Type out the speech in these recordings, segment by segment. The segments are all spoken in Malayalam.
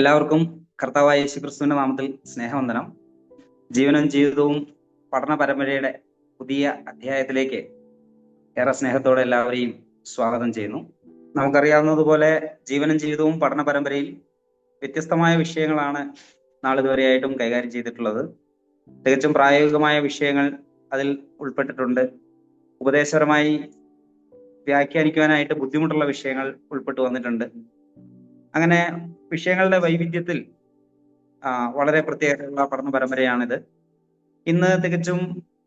എല്ലാവർക്കും കർത്താവായ യേശുക്രിസ്തുവിന്റെ നാമത്തിൽ സ്നേഹവന്ദനം. ജീവനും ജീവിതവും പഠന പരമ്പരയുടെ പുതിയ അധ്യായത്തിലേക്ക് ഏറെ സ്നേഹത്തോടെ എല്ലാവരെയും സ്വാഗതം ചെയ്യുന്നു. നമുക്കറിയാവുന്നതുപോലെ ജീവനും ജീവിതവും പഠന പരമ്പരയിൽ വ്യത്യസ്തമായ വിഷയങ്ങളാണ് നാളിതുവരെയായിട്ടും കൈകാര്യം ചെയ്തിട്ടുള്ളത്. തികച്ചും പ്രായോഗികമായ വിഷയങ്ങൾ അതിൽ ഉൾപ്പെട്ടിട്ടുണ്ട്. ഉപദേശപരമായി വ്യാഖ്യാനിക്കുവാനായിട്ട് ബുദ്ധിമുട്ടുള്ള വിഷയങ്ങൾ ഉൾപ്പെട്ടു വന്നിട്ടുണ്ട്. അങ്ങനെ വിഷയങ്ങളുടെ വൈവിധ്യത്തിൽ വളരെ പ്രത്യേകതയുള്ള പഠന പരമ്പരയാണിത്. ഇന്ന് തികച്ചും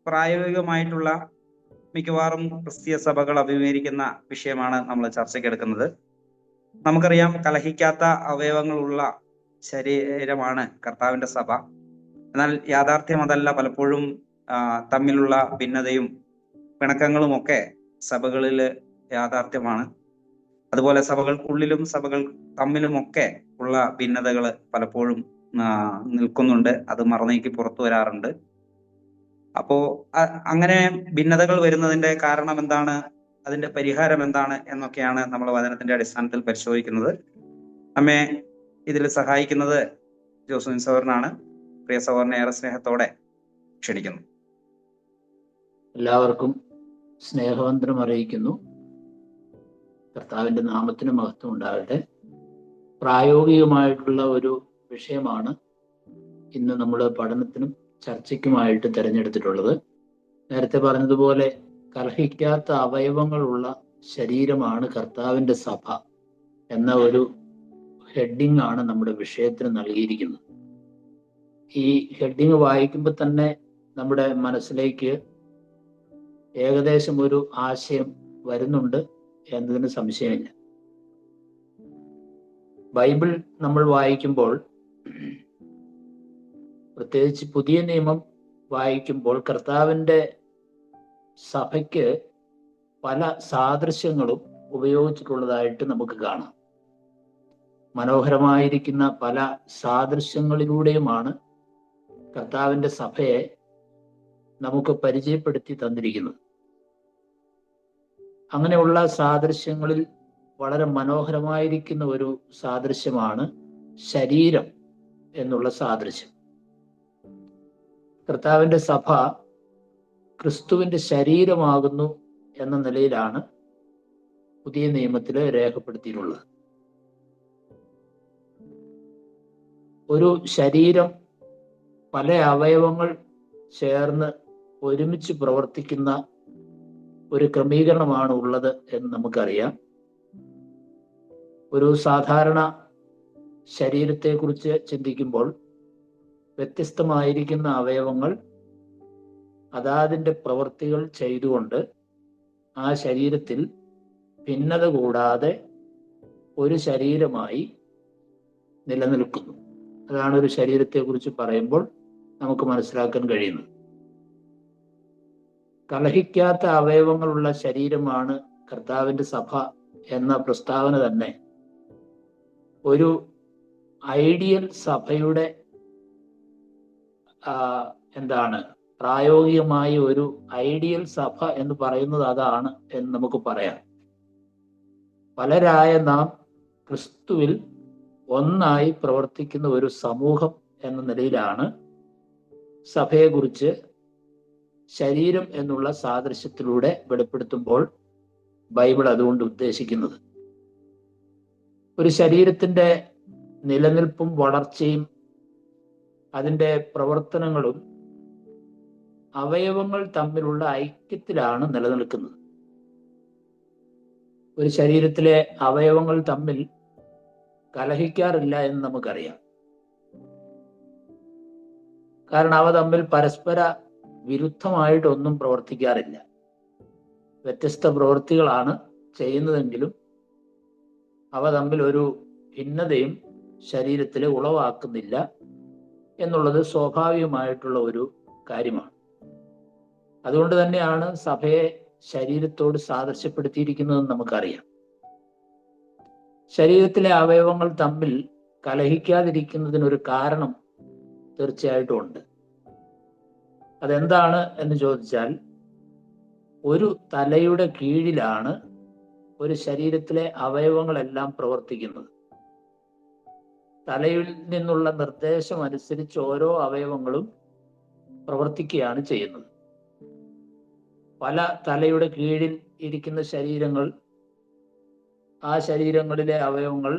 പ്രായോഗികമായിട്ടുള്ള മിക്കവാറും ക്രിസ്തീയ സഭകൾ അഭിമുഖീകരിക്കുന്ന വിഷയമാണ് നമ്മൾ ചർച്ചയ്ക്കെടുക്കുന്നത്. നമുക്കറിയാം, കലഹിക്കാത്ത അവയവങ്ങളുള്ള ശരീരമാണ് കർത്താവിന്റെ സഭ. എന്നാൽ യാഥാർത്ഥ്യം അതല്ല. പലപ്പോഴും തമ്മിലുള്ള ഭിന്നതയും പിണക്കങ്ങളും ഒക്കെ സഭകളിൽ യാഥാർത്ഥ്യമാണ്. അതുപോലെ സഭകൾക്കുള്ളിലും സഭകൾ തമ്മിലുമൊക്കെ ഉള്ള ഭിന്നതകൾ പലപ്പോഴും നിൽക്കുന്നുണ്ട്. അത് മറനീക്കി പുറത്തു വരാറുണ്ട്. അപ്പോ അങ്ങനെ ഭിന്നതകൾ വരുന്നതിന്റെ കാരണം എന്താണ്, അതിന്റെ പരിഹാരം എന്താണ് എന്നൊക്കെയാണ് നമ്മൾ വചനത്തിന്റെ അടിസ്ഥാനത്തിൽ പരിശോധിക്കുന്നത്. നമ്മെ ഇതിൽ സഹായിക്കുന്നത് ജോസുവിൻ സഹോദരനാണ്. പ്രിയ സഹോദരനെ ഏറെ സ്നേഹത്തോടെ ക്ഷണിക്കുന്നു. എല്ലാവർക്കും സ്നേഹവന്ദനം അറിയിക്കുന്നു. കർത്താവിന്റെ നാമത്തിന് മഹത്വം ഉണ്ടാകട്ടെ. പ്രായോഗികമായിട്ടുള്ള ഒരു വിഷയമാണ് ഇന്ന് നമ്മൾ പഠനത്തിനും ചർച്ചയ്ക്കുമായിട്ട് തിരഞ്ഞെടുത്തിട്ടുള്ളത്. നേരത്തെ പറഞ്ഞതുപോലെ കലഹിക്കാത്ത അവയവങ്ങളുള്ള ശരീരമാണ് കർത്താവിന്റെ സഭ എന്ന ഒരു ഹെഡിങ് ആണ് നമ്മുടെ വിഷയത്തിന് നൽകിയിരിക്കുന്നത്. ഈ ഹെഡിങ് വായിക്കുമ്പോൾ തന്നെ നമ്മുടെ മനസ്സിലേക്ക് ഏകദേശം ഒരു ആശയം വരുന്നുണ്ട് എന്നതിന് സംശയമില്ല. ബൈബിൾ നമ്മൾ വായിക്കുമ്പോൾ, പ്രത്യേകിച്ച് പുതിയ നിയമം വായിക്കുമ്പോൾ, കർത്താവിൻ്റെ സഭയ്ക്ക് പല സാദൃശ്യങ്ങളും ഉപയോഗിച്ചിട്ടുള്ളതായിട്ട് നമുക്ക് കാണാം. മനോഹരമായിരിക്കുന്ന പല സാദൃശ്യങ്ങളിലൂടെയുമാണ് കർത്താവിൻ്റെ സഭയെ നമുക്ക് പരിചയപ്പെടുത്തി തന്നിരിക്കുന്നത്. അങ്ങനെയുള്ള സാദൃശ്യങ്ങളിൽ വളരെ മനോഹരമായിരിക്കുന്ന ഒരു സാദൃശ്യമാണ് ശരീരം എന്നുള്ള സാദൃശ്യം. കർത്താവിന്റെ സഭ ക്രിസ്തുവിന്റെ ശരീരമാകുന്നു എന്ന നിലയിലാണ് പുതിയ നിയമത്തിൽ രേഖപ്പെടുത്തിയിട്ടുള്ളത്. ഒരു ശരീരം പല അവയവങ്ങൾ ചേർന്ന് ഒരുമിച്ച് പ്രവർത്തിക്കുന്ന ഒരു ക്രമീകരണമാണ് ഉള്ളത് എന്ന് നമുക്കറിയാം. ഒരു സാധാരണ ശരീരത്തെക്കുറിച്ച് ചിന്തിക്കുമ്പോൾ വ്യത്യസ്തമായിരിക്കുന്ന അവയവങ്ങൾ അതാതിൻ്റെ പ്രവൃത്തികൾ ചെയ്തുകൊണ്ട് ആ ശരീരത്തിൽ ഭിന്നത കൂടാതെ ഒരു ശരീരമായി നിലനിൽക്കുന്നു. അതാണ് ഒരു ശരീരത്തെക്കുറിച്ച് പറയുമ്പോൾ നമുക്ക് മനസ്സിലാക്കാൻ കഴിയുന്നത്. കലഹിക്കാത്ത അവയവങ്ങളുള്ള ശരീരമാണ് കർത്താവിന്റെ സഭ എന്ന പ്രസ്താവന തന്നെ ഒരു ഐഡിയൽ സഭയുടെ പ്രായോഗികമായ ഒരു ഐഡിയൽ സഭ എന്ന് പറയുന്നത് അതാണ് എന്ന് നമുക്ക് പറയാം. പലരായ നാം ക്രിസ്തുവിൽ ഒന്നായി പ്രവർത്തിക്കുന്ന ഒരു സമൂഹം എന്ന നിലയിലാണ് സഭയെക്കുറിച്ച് ശരീരം എന്നുള്ള സാദൃശ്യത്തിലൂടെ വെളിപ്പെടുത്തുമ്പോൾ ബൈബിൾ അതുകൊണ്ട് ഉദ്ദേശിക്കുന്നത്. ഒരു ശരീരത്തിൻ്റെ നിലനിൽപ്പും വളർച്ചയും അതിൻ്റെ പ്രവർത്തനങ്ങളും അവയവങ്ങൾ തമ്മിലുള്ള ഐക്യത്തിലാണ് നിലനിൽക്കുന്നത്. ഒരു ശരീരത്തിലെ അവയവങ്ങൾ തമ്മിൽ കലഹിക്കാറില്ല എന്ന് നമുക്കറിയാം. കാരണം അവ തമ്മിൽ പരസ്പര വിരുദ്ധമായിട്ടൊന്നും പ്രവർത്തിക്കാറില്ല. വ്യത്യസ്ത പ്രവൃത്തികളാണ് ചെയ്യുന്നതെങ്കിലും അവ തമ്മിൽ ഒരു ഭിന്നതയും ശരീരത്തിൽ ഉളവാക്കുന്നില്ല എന്നുള്ളത് സ്വാഭാവികമായിട്ടുള്ള ഒരു കാര്യമാണ്. അതുകൊണ്ട് തന്നെയാണ് സഭയെ ശരീരത്തോട് സാദൃശ്യപ്പെടുത്തിയിരിക്കുന്നതെന്ന് നമുക്കറിയാം. ശരീരത്തിലെ അവയവങ്ങൾ തമ്മിൽ കലഹിക്കാതിരിക്കുന്നതിനൊരു കാരണം തീർച്ചയായിട്ടും ഉണ്ട്. അതെന്താണ് എന്ന് ചോദിച്ചാൽ, ഒരു തലയുടെ കീഴിലാണ് ഒരു ശരീരത്തിലെ അവയവങ്ങളെല്ലാം പ്രവർത്തിക്കുന്നത്. തലയിൽ നിന്നുള്ള നിർദ്ദേശം അനുസരിച്ച് ഓരോ അവയവങ്ങളും പ്രവർത്തിക്കുകയാണ് ചെയ്യുന്നത്. പല തലയുടെ കീഴിൽ ഇരിക്കുന്ന ശരീരങ്ങൾ, ആ ശരീരങ്ങളിലെ അവയവങ്ങൾ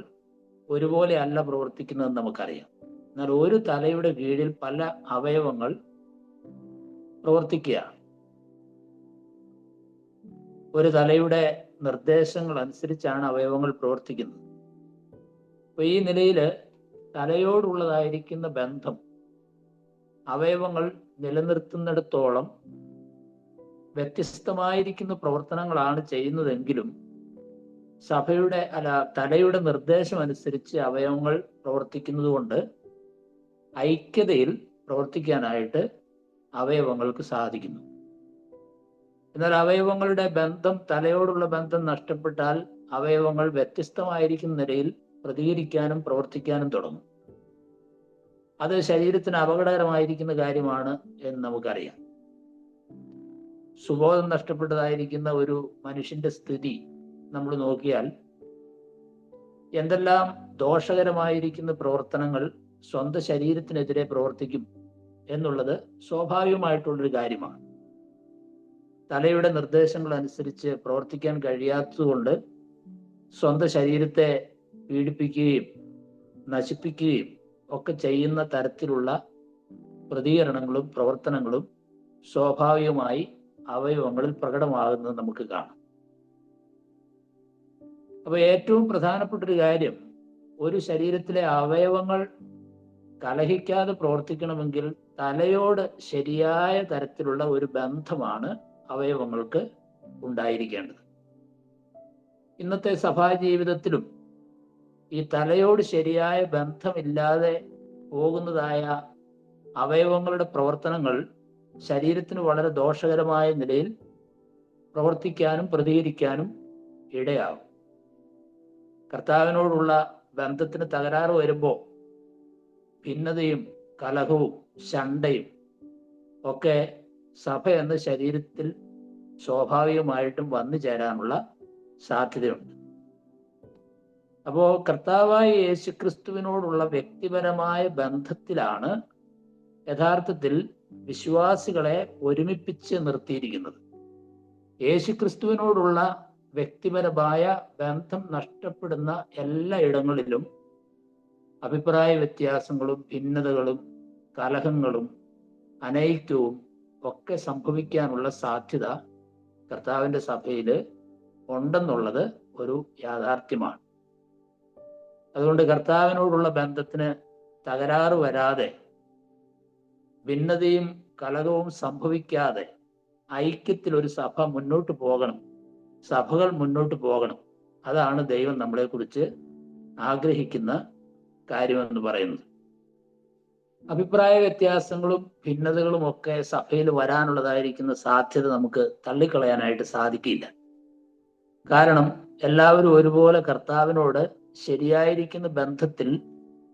ഒരുപോലെ അല്ല പ്രവർത്തിക്കുന്നതെന്ന് നമുക്കറിയാം. എന്നാൽ ഒരു തലയുടെ കീഴിൽ പല അവയവങ്ങൾ പ്രവർത്തിക്കുകയാണ്. ഒരു തലയുടെ നിർദ്ദേശങ്ങൾ അനുസരിച്ചാണ് അവയവങ്ങൾ പ്രവർത്തിക്കുന്നത്. അപ്പൊ ഈ നിലയിൽ തലയോടുള്ളതായിരിക്കുന്ന ബന്ധം അവയവങ്ങൾ നിലനിർത്തുന്നിടത്തോളം വ്യത്യസ്തമായിരിക്കുന്ന പ്രവർത്തനങ്ങളാണ് ചെയ്യുന്നതെങ്കിലും തലയുടെ നിർദ്ദേശം അനുസരിച്ച് അവയവങ്ങൾ പ്രവർത്തിക്കുന്നത് കൊണ്ട് ഐക്യതയിൽ പ്രവർത്തിക്കാനായിട്ട് അവയവങ്ങൾക്ക് സാധിക്കുന്നു. എന്നാൽ അവയവങ്ങളുടെ ബന്ധം, തലയോടുള്ള ബന്ധം നഷ്ടപ്പെട്ടാൽ അവയവങ്ങൾ വ്യത്യസ്തമായിരിക്കുന്ന നിലയിൽ പ്രതികരിക്കാനും പ്രവർത്തിക്കാനും തുടങ്ങും. അത് ശരീരത്തിന് അപകടകരമായിരിക്കുന്ന കാര്യമാണ് എന്ന് നമുക്കറിയാം. സുബോധം നഷ്ടപ്പെട്ടതായിരിക്കുന്ന ഒരു മനുഷ്യന്റെ സ്ഥിതി നമ്മൾ നോക്കിയാൽ എന്തെല്ലാം ദോഷകരമായിരിക്കുന്ന പ്രവർത്തനങ്ങൾ സ്വന്തം ശരീരത്തിനെതിരെ പ്രവർത്തിക്കും എന്നുള്ളത് സ്വാഭാവികമായിട്ടുള്ളൊരു കാര്യമാണ്. തലയുടെ നിർദ്ദേശങ്ങൾ അനുസരിച്ച് പ്രവർത്തിക്കാൻ കഴിയാത്തതുകൊണ്ട് സ്വന്തം ശരീരത്തെ പീഡിപ്പിക്കുകയും നശിപ്പിക്കുകയും ഒക്കെ ചെയ്യുന്ന തരത്തിലുള്ള പ്രതികരണങ്ങളും പ്രവർത്തനങ്ങളും സ്വാഭാവികമായി അവയവങ്ങളിൽ പ്രകടമാകുന്നത് നമുക്ക് കാണാം. അപ്പൊ ഏറ്റവും പ്രധാനപ്പെട്ട ഒരു കാര്യം, ഒരു ശരീരത്തിലെ അവയവങ്ങൾ കലഹിക്കാതെ പ്രവർത്തിക്കണമെങ്കിൽ തലയോട് ശരിയായ തരത്തിലുള്ള ഒരു ബന്ധമാണ് അവയവങ്ങൾക്ക് ഉണ്ടായിരിക്കേണ്ടത്. ഇന്നത്തെ സഭാ ജീവിതത്തിലും ഈ തലയോട് ശരിയായ ബന്ധമില്ലാതെ പോകുന്നതായ അവയവങ്ങളുടെ പ്രവർത്തനങ്ങൾ ശരീരത്തിന് വളരെ ദോഷകരമായ നിലയിൽ പ്രവർത്തിക്കാനും പ്രതികരിക്കാനും ഇടയാകും. കർത്താവിനോടുള്ള ബന്ധത്തിന് തകരാറ് വരുമ്പോൾ ഭിന്നതയും കലഹവും ശണ്ടയും ഒക്കെ സഭ എന്ന ശരീരത്തിൽ സ്വാഭാവികമായിട്ടും വന്നു ചേരാനുള്ള സാധ്യതയുണ്ട്. അപ്പോ കർത്താവായ യേശുക്രിസ്തുവിനോടുള്ള വ്യക്തിപരമായ ബന്ധത്തിലാണ് യഥാർത്ഥത്തിൽ വിശ്വാസികളെ ഒരുമിപ്പിച്ച് നിർത്തിയിരിക്കുന്നത്. യേശുക്രിസ്തുവിനോടുള്ള വ്യക്തിപരമായ ബന്ധം നഷ്ടപ്പെടുന്ന എല്ലാ ഇടങ്ങളിലും അഭിപ്രായ വ്യത്യാസങ്ങളും ഭിന്നതകളും കലഹങ്ങളും അനൈക്യവും ഒക്കെ സംഭവിക്കാനുള്ള സാധ്യത കർത്താവിൻ്റെ സഭയിൽ ഉണ്ടെന്നുള്ളത് ഒരു യാഥാർത്ഥ്യമാണ്. അതുകൊണ്ട് കർത്താവിനോടുള്ള ബന്ധത്തിന് തകരാറ് വരാതെ, ഭിന്നതയും കലഹവും സംഭവിക്കാതെ ഐക്യത്തിൽ ഒരു സഭ മുന്നോട്ട് പോകണം, സഭകൾ മുന്നോട്ട് പോകണം. അതാണ് ദൈവം നമ്മളെക്കുറിച്ച് ആഗ്രഹിക്കുന്ന കാര്യമെന്ന് പറയുന്നത്. അഭിപ്രായ വ്യത്യാസങ്ങളും ഭിന്നതകളും ഒക്കെ സഭയിൽ വരാനുള്ളതായിരിക്കുന്ന സാധ്യത നമുക്ക് തള്ളിക്കളയാനായിട്ട് സാധിക്കില്ല. കാരണം എല്ലാവരും ഒരുപോലെ കർത്താവിനോട് ശരിയായിരിക്കുന്ന ബന്ധത്തിൽ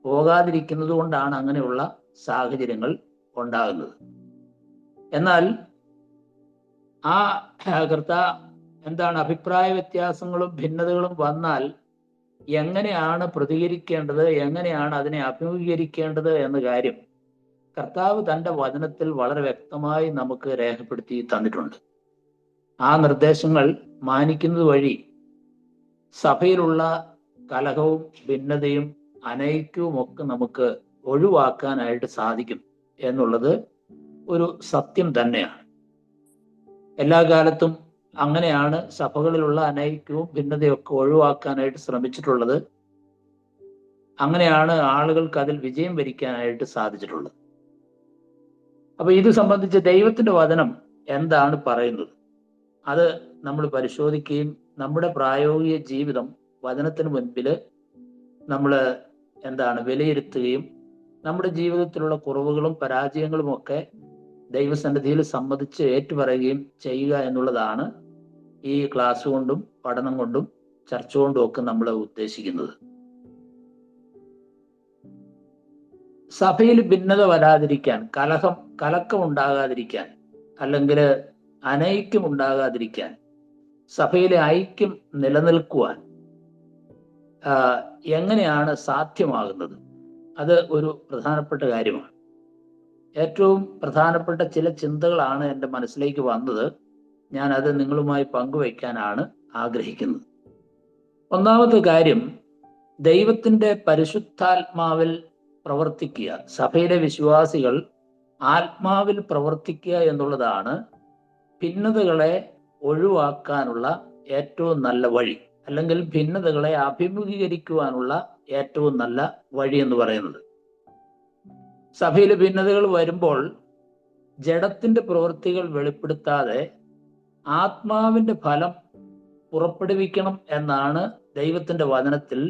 പോകാതിരിക്കുന്നത് കൊണ്ടാണ് അങ്ങനെയുള്ള സാഹചര്യങ്ങൾ ഉണ്ടാകുന്നത്. എന്നാൽ ആ അഭിപ്രായ വ്യത്യാസങ്ങളും ഭിന്നതകളും വന്നാൽ എങ്ങനെയാണ് പ്രതികരിക്കേണ്ടത്, എങ്ങനെയാണ് അതിനെ അഭിമുഖീകരിക്കേണ്ടത് എന്ന കാര്യം കർത്താവ് തൻ്റെ വചനത്തിൽ വളരെ വ്യക്തമായി നമുക്ക് രേഖപ്പെടുത്തി തന്നിട്ടുണ്ട്. ആ നിർദ്ദേശങ്ങൾ മാനിക്കുന്നത് വഴി സഭയിലുള്ള കലഹവും ഭിന്നതയും അനൈക്യവും ഒക്കെ നമുക്ക് ഒഴിവാക്കാനായിട്ട് സാധിക്കും എന്നുള്ളത് ഒരു സത്യം തന്നെയാണ്. എല്ലാ കാലത്തും അങ്ങനെയാണ് സഭകളിലുള്ള അനൈക്യവും ഭിന്നതയൊക്കെ ഒഴിവാക്കാനായിട്ട് ശ്രമിച്ചിട്ടുള്ളത്. അങ്ങനെയാണ് ആളുകൾക്ക് അതിൽ വിജയം വരിക്കാനായിട്ട് സാധിച്ചിട്ടുള്ളത്. അപ്പൊ ഇത് സംബന്ധിച്ച് ദൈവത്തിന്റെ വചനം എന്താണ് പറയുന്നത്, അത് നമ്മൾ പരിശോധിക്കുകയും നമ്മുടെ പ്രായോഗിക ജീവിതം വചനത്തിന് മുൻപിൽ നമ്മൾ വിലയിരുത്തുകയും നമ്മുടെ ജീവിതത്തിലുള്ള കുറവുകളും പരാജയങ്ങളും ഒക്കെ ദൈവസന്നിധിയിൽ സമ്മതിച്ച് ഏറ്റുപറയുകയും ചെയ്യുക എന്നുള്ളതാണ് ഈ ക്ലാസ് കൊണ്ടും പഠനം കൊണ്ടും ചർച്ച കൊണ്ടും ഒക്കെ നമ്മൾ ഉദ്ദേശിക്കുന്നത്. സഭയിൽ ഭിന്നത വരാതിരിക്കാൻ, കലക്കം ഉണ്ടാകാതിരിക്കാൻ, അല്ലെങ്കിൽ അനൈക്യം ഉണ്ടാകാതിരിക്കാൻ, സഭയിലെ ഐക്യം നിലനിൽക്കുവാൻ എങ്ങനെയാണ് സാധ്യമാകുന്നത്? അത് ഒരു പ്രധാനപ്പെട്ട കാര്യമാണ്. ഏറ്റവും പ്രധാനപ്പെട്ട ചില ചിന്തകളാണ് എൻ്റെ മനസ്സിലേക്ക് വന്നത്. ഞാൻ അത് നിങ്ങളുമായി പങ്കുവയ്ക്കാനാണ് ആഗ്രഹിക്കുന്നത്. ഒന്നാമത്തെ കാര്യം, ദൈവത്തിൻ്റെ പരിശുദ്ധാത്മാവിൽ പ്രവർത്തിക്കുക, സഭയിലെ വിശ്വാസികൾ ആത്മാവിൽ പ്രവർത്തിക്കുക എന്നുള്ളതാണ് ഭിന്നതകളെ ഒഴിവാക്കാനുള്ള ഏറ്റവും നല്ല വഴി, അല്ലെങ്കിൽ ഭിന്നതകളെ അഭിമുഖീകരിക്കുവാനുള്ള ഏറ്റവും നല്ല വഴി എന്ന് പറയുന്നത്. സഭയിൽ ഭിന്നതകൾ വരുമ്പോൾ ജഡത്തിന്റെ പ്രവൃത്തികൾ വെളിപ്പെടുത്താതെ ആത്മാവിന്റെ ഫലം പുറപ്പെടുവിക്കണം എന്നാണ് ദൈവത്തിന്റെ വചനത്തിൽ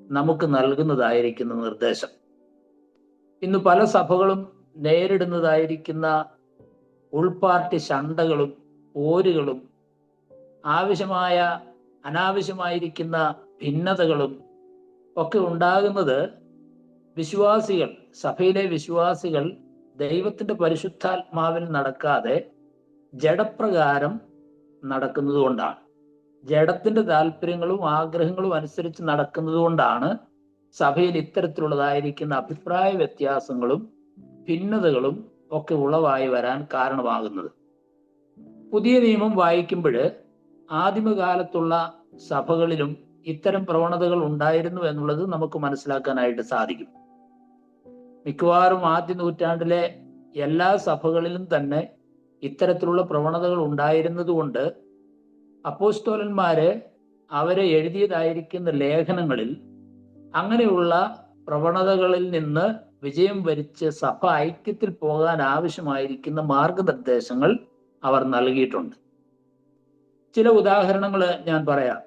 നമുക്ക് നൽകുന്നതായിരിക്കുന്ന നിർദ്ദേശം. ഇന്ന് പല സഭകളും നേരിടുന്നതായിരിക്കുന്ന ഉൾപാർട്ടി ശണ്ടകളും പോരുകളും അനാവശ്യമായിരിക്കുന്ന ഭിന്നതകളും ഒക്കെ ഉണ്ടാകുന്നത് വിശ്വാസികൾ, സഭയിലെ വിശ്വാസികൾ ദൈവത്തിന്റെ പരിശുദ്ധാത്മാവിൽ നടക്കാതെ ജഡപ്രകാരം നടക്കുന്നത് കൊണ്ടാണ്. ജഡത്തിന്റെ താല്പര്യങ്ങളും ആഗ്രഹങ്ങളും അനുസരിച്ച് നടക്കുന്നത് കൊണ്ടാണ് സഭയിൽ ഇത്തരത്തിലുള്ളതായിരിക്കുന്ന അഭിപ്രായ വ്യത്യാസങ്ങളും ഭിന്നതകളും ഒക്കെ ഉളവായി വരാൻ കാരണമാകുന്നത്. പുതിയ നിയമം വായിക്കുമ്പോൾ ആദിമകാലത്തുള്ള സഭകളിലും ഇത്തരം പ്രവണതകൾ ഉണ്ടായിരുന്നു എന്നുള്ളത് നമുക്ക് മനസ്സിലാക്കാനായിട്ട് സാധിക്കും. മിക്കവാറും ആദ്യ നൂറ്റാണ്ടിലെ എല്ലാ സഭകളിലും തന്നെ ഇത്തരത്തിലുള്ള പ്രവണതകൾ ഉണ്ടായിരുന്നത് കൊണ്ട് അപ്പോസ്തലന്മാര് അവരെ എഴുതിയതായിരിക്കുന്ന ലേഖനങ്ങളിൽ അങ്ങനെയുള്ള പ്രവണതകളിൽ നിന്ന് വിജയം വരിച്ച് സഭ ഐക്യത്തിൽ പോകാൻ ആവശ്യമായിരിക്കുന്ന മാർഗനിർദ്ദേശങ്ങൾ അവർ നൽകിയിട്ടുണ്ട്. ചില ഉദാഹരണങ്ങൾ ഞാൻ പറയാം.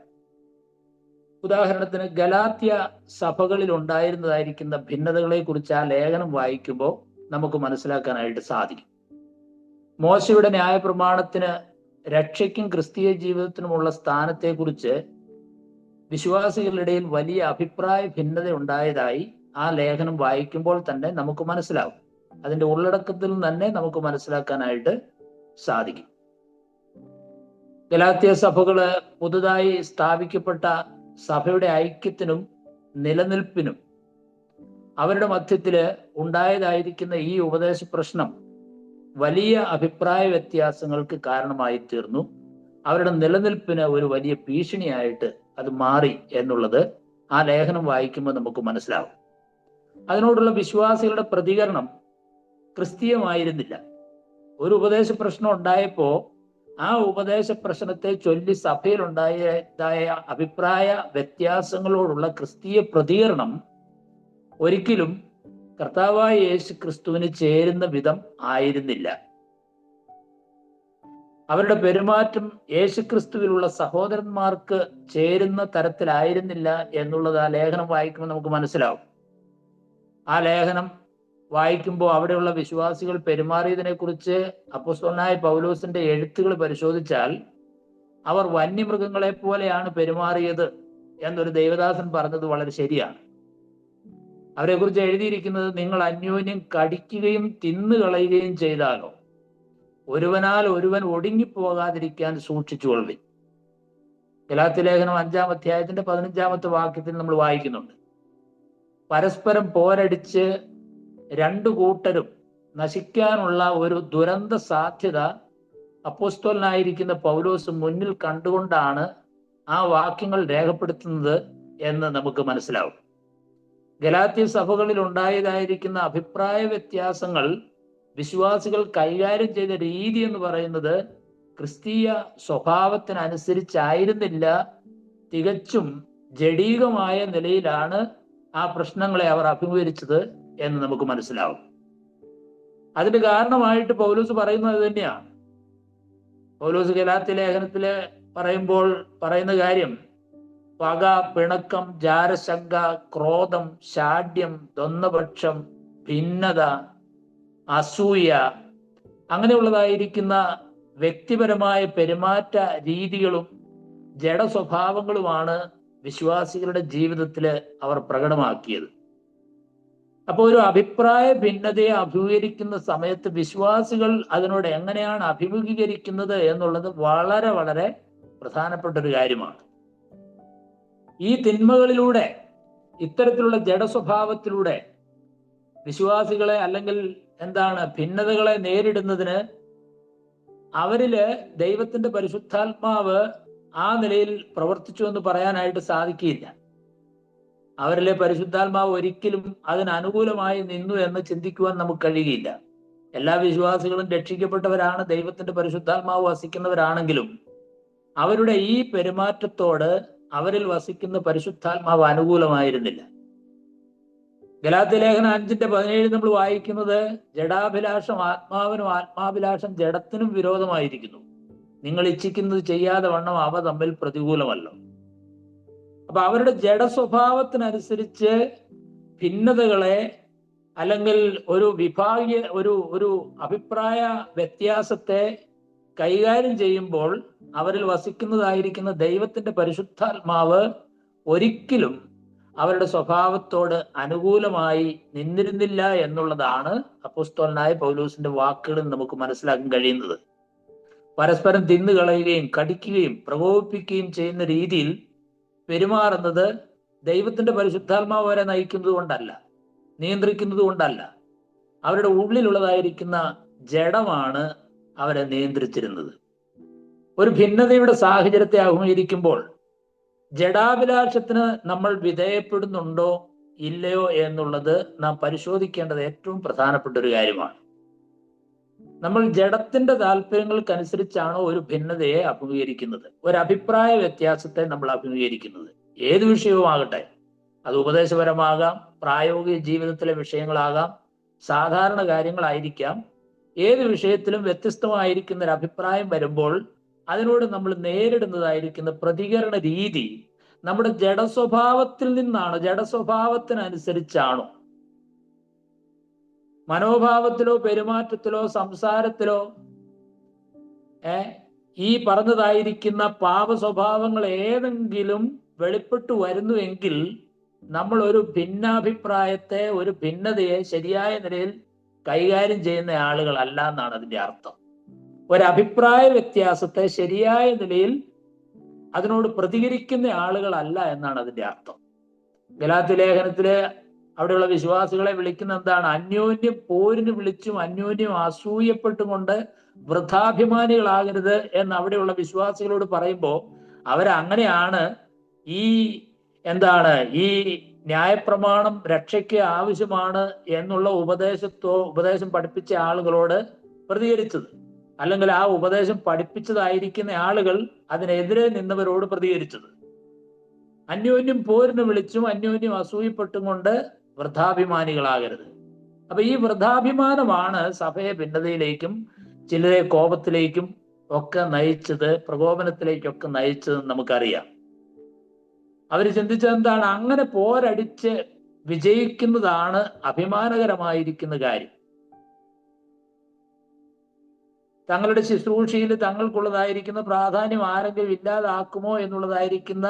ഉദാഹരണത്തിന്, ഗലാത്യ സഭകളിൽ ഉണ്ടായിരുന്നതായിരിക്കുന്ന ഭിന്നതകളെ കുറിച്ച് ആ ലേഖനം വായിക്കുമ്പോൾ നമുക്ക് മനസ്സിലാക്കാനായിട്ട് സാധിക്കും. മോശയുടെ ന്യായപ്രമാണത്തിന് രക്ഷയ്ക്കും ക്രിസ്തീയ ജീവിതത്തിനുമുള്ള സ്ഥാനത്തെക്കുറിച്ച് വിശ്വാസികളുടെ ഇടയിൽ വലിയ അഭിപ്രായ ഭിന്നത ഉണ്ടായതായി ആ ലേഖനം വായിക്കുമ്പോൾ തന്നെ നമുക്ക് മനസ്സിലാവും. അതിന്റെ ഉള്ളടക്കത്തിൽ തന്നെ നമുക്ക് മനസ്സിലാക്കാനായിട്ട് സാധിക്കും. ഗലാത്യ സഭകള് പുതുതായി സ്ഥാപിക്കപ്പെട്ട സഭയുടെ ഐക്യത്തിനും നിലനിൽപ്പിനും അവരുടെ മധ്യത്തില് ഉണ്ടായതായിരിക്കുന്ന ഈ ഉപദേശ പ്രശ്നം വലിയ അഭിപ്രായ വ്യത്യാസങ്ങൾക്ക് കാരണമായി തീർന്നു. അവരുടെ നിലനിൽപ്പിന് ഒരു വലിയ ഭീഷണിയായിട്ട് അത് മാറി എന്നുള്ളത് ആ ലേഖനം വായിക്കുമ്പോൾ നമുക്ക് മനസ്സിലാവും. അതിനോടുള്ള വിശ്വാസികളുടെ പ്രതികരണം ക്രിസ്തീയമായിരുന്നില്ല. ഒരു ഉപദേശ പ്രശ്നം ഉണ്ടായപ്പോൾ ആ ഉപദേശ പ്രശ്നത്തെ ചൊല്ലി സഭയിൽ ഉണ്ടായതായ അഭിപ്രായ വ്യത്യാസങ്ങളോടുള്ള ക്രിസ്തീയ പ്രതികരണം ഒരിക്കലും കർത്താവായ യേശു ക്രിസ്തുവിന് ചേരുന്ന വിധം ആയിരുന്നില്ല. അവരുടെ പെരുമാറ്റം യേശുക്രിസ്തുവിലുള്ള സഹോദരന്മാർക്ക് ചേരുന്ന തരത്തിലായിരുന്നില്ല എന്നുള്ളത് ആ ലേഖനം വായിക്കുമ്പോൾ നമുക്ക് മനസ്സിലാവും. ആ ലേഖനം വായിക്കുമ്പോൾ അവിടെയുള്ള വിശ്വാസികൾ പെരുമാറിയതിനെ കുറിച്ച് അപ്പോസ്തലനായ പൗലോസിന്റെ എഴുത്തുകൾ പരിശോധിച്ചാൽ അവർ വന്യമൃഗങ്ങളെ പോലെയാണ് പെരുമാറിയത് എന്നൊരു ദൈവദാസൻ പറഞ്ഞത് വളരെ ശരിയാണ്. അവരെ കുറിച്ച് എഴുതിയിരിക്കുന്നത്, നിങ്ങൾ അന്യോന്യം കടിക്കുകയും തിന്നുകളയുകയും ചെയ്താലോ ഒരുവനാൽ ഒരുവൻ ഒടുങ്ങിപ്പോകാതിരിക്കാൻ സൂക്ഷിച്ചുകൊള്ളുവിൻ. ഗലാത്യ ലേഖനം 5-ാം അധ്യായത്തിന്റെ 15-ാമത്തെ വാക്യത്തിൽ നമ്മൾ വായിക്കുന്നുണ്ട്, പരസ്പരം പോരടിച്ച് രണ്ടു കൂട്ടരും നശിക്കാനുള്ള ഒരു ദുരന്ത സാധ്യത അപ്പോസ്തലനായിരിക്കുന്ന പൗലോസ് മുന്നിൽ കണ്ടുകൊണ്ടാണ് ആ വാക്യങ്ങൾ രേഖപ്പെടുത്തുന്നത് എന്ന് നമുക്ക് മനസ്സിലാവും. ഗലാത്യ സഭകളിൽ ഉണ്ടായതായിരിക്കുന്ന അഭിപ്രായ വ്യത്യാസങ്ങൾ വിശ്വാസികൾ കൈകാര്യം ചെയ്ത രീതി എന്ന് പറയുന്നത് ക്രിസ്തീയ സ്വഭാവത്തിനനുസരിച്ചായിരുന്നില്ല. തികച്ചും ജഡീകമായ നിലയിലാണ് ആ പ്രശ്നങ്ങളെ അവർ അഭിമുഖീകരിച്ചത് എന്ന് നമുക്ക് മനസ്സിലാവും. അതിന് കാരണമായിട്ട് പൗലോസ് പറയുന്നത് തന്നെയാണ്. പൗലോസ് ഗലാത്യ ലേഖനത്തില് പറയുമ്പോൾ പറയുന്ന കാര്യം, പക, പിണക്കം, ജാരശങ്ക, ക്രോധം, ശാഠ്യം, ദ്വന്ദ്വപക്ഷം, ഭിന്നത, അസൂയ, അങ്ങനെയുള്ളതായിരിക്കുന്ന വ്യക്തിപരമായ പെരുമാറ്റ രീതികളും ജഡസ്വഭാവങ്ങളുമാണ് വിശ്വാസികളുടെ ജീവിതത്തിൽ അവർ പ്രകടമാക്കിയത്. അപ്പോൾ ഒരു അഭിപ്രായ ഭിന്നതയെ അഭിമുഖീകരിക്കുന്ന സമയത്ത് വിശ്വാസികൾ അതിനോട് എങ്ങനെയാണ് അഭിമുഖീകരിക്കുന്നത് എന്നുള്ളത് വളരെ വളരെ പ്രധാനപ്പെട്ട ഒരു കാര്യമാണ്. ഈ തിന്മകളിലൂടെ, ഇത്തരത്തിലുള്ള ജഡസ്വഭാവത്തിലൂടെ വിശ്വാസികളെ അല്ലെങ്കിൽ ഭിന്നതകളെ നേരിടുന്നതിന് അവരില് ദൈവത്തിന്റെ പരിശുദ്ധാത്മാവ് ആ നിലയിൽ പ്രവർത്തിച്ചു എന്ന് പറയാനായിട്ട് സാധിക്കില്ല. അവരിലെ പരിശുദ്ധാത്മാവ് ഒരിക്കലും അതിന് അനുകൂലമായി നിന്നു എന്ന് ചിന്തിക്കുവാൻ നമുക്ക് കഴിയുകയില്ല. എല്ലാ വിശ്വാസികളും രക്ഷിക്കപ്പെട്ടവരാണ്, ദൈവത്തിന്റെ പരിശുദ്ധാത്മാവ് വസിക്കുന്നവരാണെങ്കിലും അവരുടെ ഈ പെരുമാറ്റത്തോട് അവരിൽ വസിക്കുന്ന പരിശുദ്ധാത്മാവ് അനുകൂലമായിരുന്നില്ല. ഗലാത്യലേഖനം 5:17 നമ്മൾ വായിക്കുന്നത്, ജഡാഭിലാഷം ആത്മാവിനും ആത്മാഭിലാഷം ജഡത്തിനും വിരോധമായിരിക്കുന്നു, നിങ്ങൾ ഇച്ഛിക്കുന്നത് ചെയ്യാതെ വണ്ണം അവ തമ്മിൽ പ്രതികൂലമല്ലോ. അപ്പൊ അവരുടെ ജഡ സ്വഭാവത്തിനനുസരിച്ച് ഭിന്നതകളെ അല്ലെങ്കിൽ ഒരു അഭിപ്രായ വ്യത്യാസത്തെ കൈകാര്യം ചെയ്യുമ്പോൾ അവരിൽ വസിക്കുന്നതായിരിക്കുന്ന ദൈവത്തിന്റെ പരിശുദ്ധാത്മാവ് ഒരിക്കലും അവരുടെ സ്വഭാവത്തോട് അനുകൂലമായി നിന്നിരുന്നില്ല എന്നുള്ളതാണ് അപ്പോസ്തലനായ പൗലോസിന്റെ വാക്കുകളിൽ നമുക്ക് മനസ്സിലാക്കാൻ കഴിയുന്നത്. പരസ്പരം തിന്നുകളയുകയും കടിക്കുകയും പ്രകോപിപ്പിക്കുകയും ചെയ്യുന്ന രീതിയിൽ പെരുമാറുന്നത് ദൈവത്തിന്റെ പരിശുദ്ധാത്മാവ് അവരെ നയിക്കുന്നത് കൊണ്ടല്ല, നിയന്ത്രിക്കുന്നത് കൊണ്ടല്ല. അവരുടെ ഉള്ളിലുള്ളതായിരിക്കുന്ന ജഡമാണ് അവരെ നിയന്ത്രിച്ചിരുന്നത്. ഒരു ഭിന്നതയുടെ സാഹചര്യത്തെ അഭിമുഖീകരിക്കുമ്പോൾ ജഡാഭിലാഷത്തിന് നമ്മൾ വിധേയപ്പെടുന്നുണ്ടോ ഇല്ലയോ എന്നുള്ളത് നാം പരിശോധിക്കേണ്ടത് ഏറ്റവും പ്രധാനപ്പെട്ട ഒരു കാര്യമാണ്. നമ്മൾ ജഡത്തിന്റെ താല്പര്യങ്ങൾക്കനുസരിച്ചാണോ ഒരു ഭിന്നതയെ അഭിമുഖീകരിക്കുന്നത്, ഒരു അഭിപ്രായ വ്യത്യാസത്തെ നമ്മൾ അഭിമുഖീകരിക്കുന്നത്? ഏത് വിഷയവുമാകട്ടെ, അത് ഉപദേശപരമാകാം, പ്രായോഗിക ജീവിതത്തിലെ വിഷയങ്ങളാകാം, സാധാരണ കാര്യങ്ങളായിരിക്കാം. ഏത് വിഷയത്തിലും വ്യത്യസ്തമായിരിക്കുന്ന ഒരു അഭിപ്രായം വരുമ്പോൾ അതിനോട് നമ്മൾ നേരിടുന്നതായിരിക്കുന്ന പ്രതികരണ രീതി നമ്മുടെ ജഡസ്വഭാവത്തിൽ നിന്നാണോ, ജഡസ്വഭാവത്തിനനുസരിച്ചാണോ? മനോഭാവത്തിലോ പെരുമാറ്റത്തിലോ സംസാരത്തിലോ ഈ പറഞ്ഞതായിരിക്കുന്ന പാപ സ്വഭാവങ്ങൾ ഏതെങ്കിലും വെളിപ്പെട്ടു വരുന്നുവെങ്കിൽ നമ്മൾ ഒരു ഭിന്നാഭിപ്രായത്തെ, ഒരു ഭിന്നതയെ ശരിയായ നിലയിൽ കൈകാര്യം ചെയ്യുന്ന ആളുകളല്ല എന്നാണ് അതിന്റെ അർത്ഥം. ഒരഭിപ്രായ വ്യത്യാസത്തെ ശരിയായ നിലയിൽ അതിനോട് പ്രതികരിക്കുന്ന ആളുകളല്ല എന്നാണ് അതിന്റെ അർത്ഥം. ഗലാത്യലേഖനത്തില് അവിടെയുള്ള വിശ്വാസികളെ വിളിക്കുന്ന എന്താണ്? അന്യോന്യം പോരിന് വിളിച്ചും അന്യോന്യം അസൂയപ്പെട്ടും കൊണ്ട് വൃഥാഭിമാനികളാകരുത് എന്ന് അവിടെയുള്ള വിശ്വാസികളോട് പറയുമ്പോൾ അവരങ്ങനെയാണ് ഈ ഈ ന്യായപ്രമാണം രക്ഷയ്ക്ക് ആവശ്യമാണ് എന്നുള്ള ഉപദേശം പഠിപ്പിച്ച ആളുകളോട് പ്രതികരിച്ചത്. അല്ലെങ്കിൽ ആ ഉപദേശം പഠിപ്പിച്ചതായിരിക്കുന്ന ആളുകൾ അതിനെതിരെ നിന്നവരോട് പ്രതികരിച്ചത്. അന്യോന്യം പോരിന് വിളിച്ചും അന്യോന്യം അസൂയപ്പെട്ടും കൊണ്ട് വൃഥാഭിമാനികളാകരുത്. അപ്പൊ ഈ വൃഥാഭിമാനമാണ് സഭയെ ഭിന്നതയിലേക്കും ചിലരെ കോപത്തിലേക്കും ഒക്കെ നയിച്ചത്, പ്രകോപനത്തിലേക്കൊക്കെ നയിച്ചതെന്ന് നമുക്കറിയാം. അവർ ചിന്തിച്ചത് എന്താണ്? അങ്ങനെ പോരടിച്ച് വിജയിക്കുന്നതാണ് അഭിമാനകരമായിരിക്കുന്ന കാര്യം. തങ്ങളുടെ ശുശ്രൂഷയിൽ തങ്ങൾക്കുള്ളതായിരിക്കുന്ന പ്രാധാന്യം ആരെങ്കിലും ഇല്ലാതാക്കുമോ എന്നുള്ളതായിരിക്കുന്ന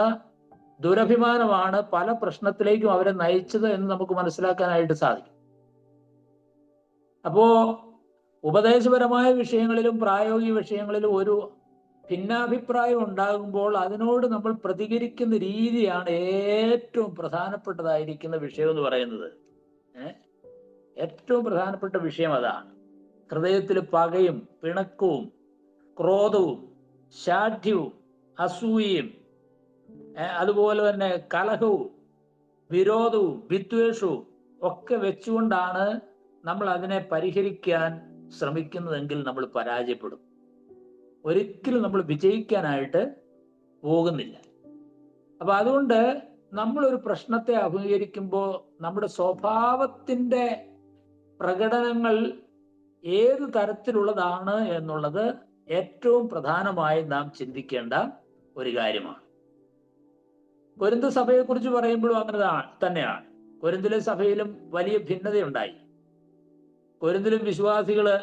ദുരഭിമാനമാണ് പല പ്രശ്നത്തിലേക്കും അവരെ നയിച്ചത് എന്ന് നമുക്ക് മനസ്സിലാക്കാനായിട്ട് സാധിക്കും. അപ്പോ ഉപദേശപരമായ വിഷയങ്ങളിലും പ്രായോഗിക വിഷയങ്ങളിലും ഒരു ഭിന്നാഭിപ്രായം ഉണ്ടാകുമ്പോൾ അതിനോട് നമ്മൾ പ്രതികരിക്കുന്ന രീതിയാണ് ഏറ്റവും പ്രധാനപ്പെട്ടതായിരിക്കുന്ന വിഷയം എന്ന് പറയുന്നത്. ഏറ്റവും പ്രധാനപ്പെട്ട വിഷയം അതാണ്. ഹൃദയത്തിൽ പകയും പിണക്കവും ക്രോധവും ശാഠ്യവും അസൂയയും അതുപോലെ തന്നെ കലഹവും വിരോധവും വിദ്വേഷവും ഒക്കെ വെച്ചുകൊണ്ടാണ് നമ്മൾ അതിനെ പരിഹരിക്കാൻ ശ്രമിക്കുന്നതെങ്കിൽ നമ്മൾ പരാജയപ്പെടും. ഒരിക്കലും നമ്മൾ വിജയിക്കാനായിട്ട് പോകുന്നില്ല. അപ്പൊ അതുകൊണ്ട് നമ്മളൊരു പ്രശ്നത്തെ അഭിമുഖീകരിക്കുമ്പോൾ നമ്മുടെ സ്വഭാവത്തിന്റെ പ്രകടനങ്ങൾ ഏത് തരത്തിലുള്ളതാണ് എന്നുള്ളത് ഏറ്റവും പ്രധാനമായി നാം ചിന്തിക്കേണ്ട ഒരു കാര്യമാണ്. കൊരിന്ത് സഭയെ കുറിച്ച് പറയുമ്പോഴും അങ്ങനെ തന്നെയാണ്. കൊരിന്തിലെ സഭയിലും വലിയ ഭിന്നതയുണ്ടായി. കൊരിന്തിലും വിശ്വാസികള്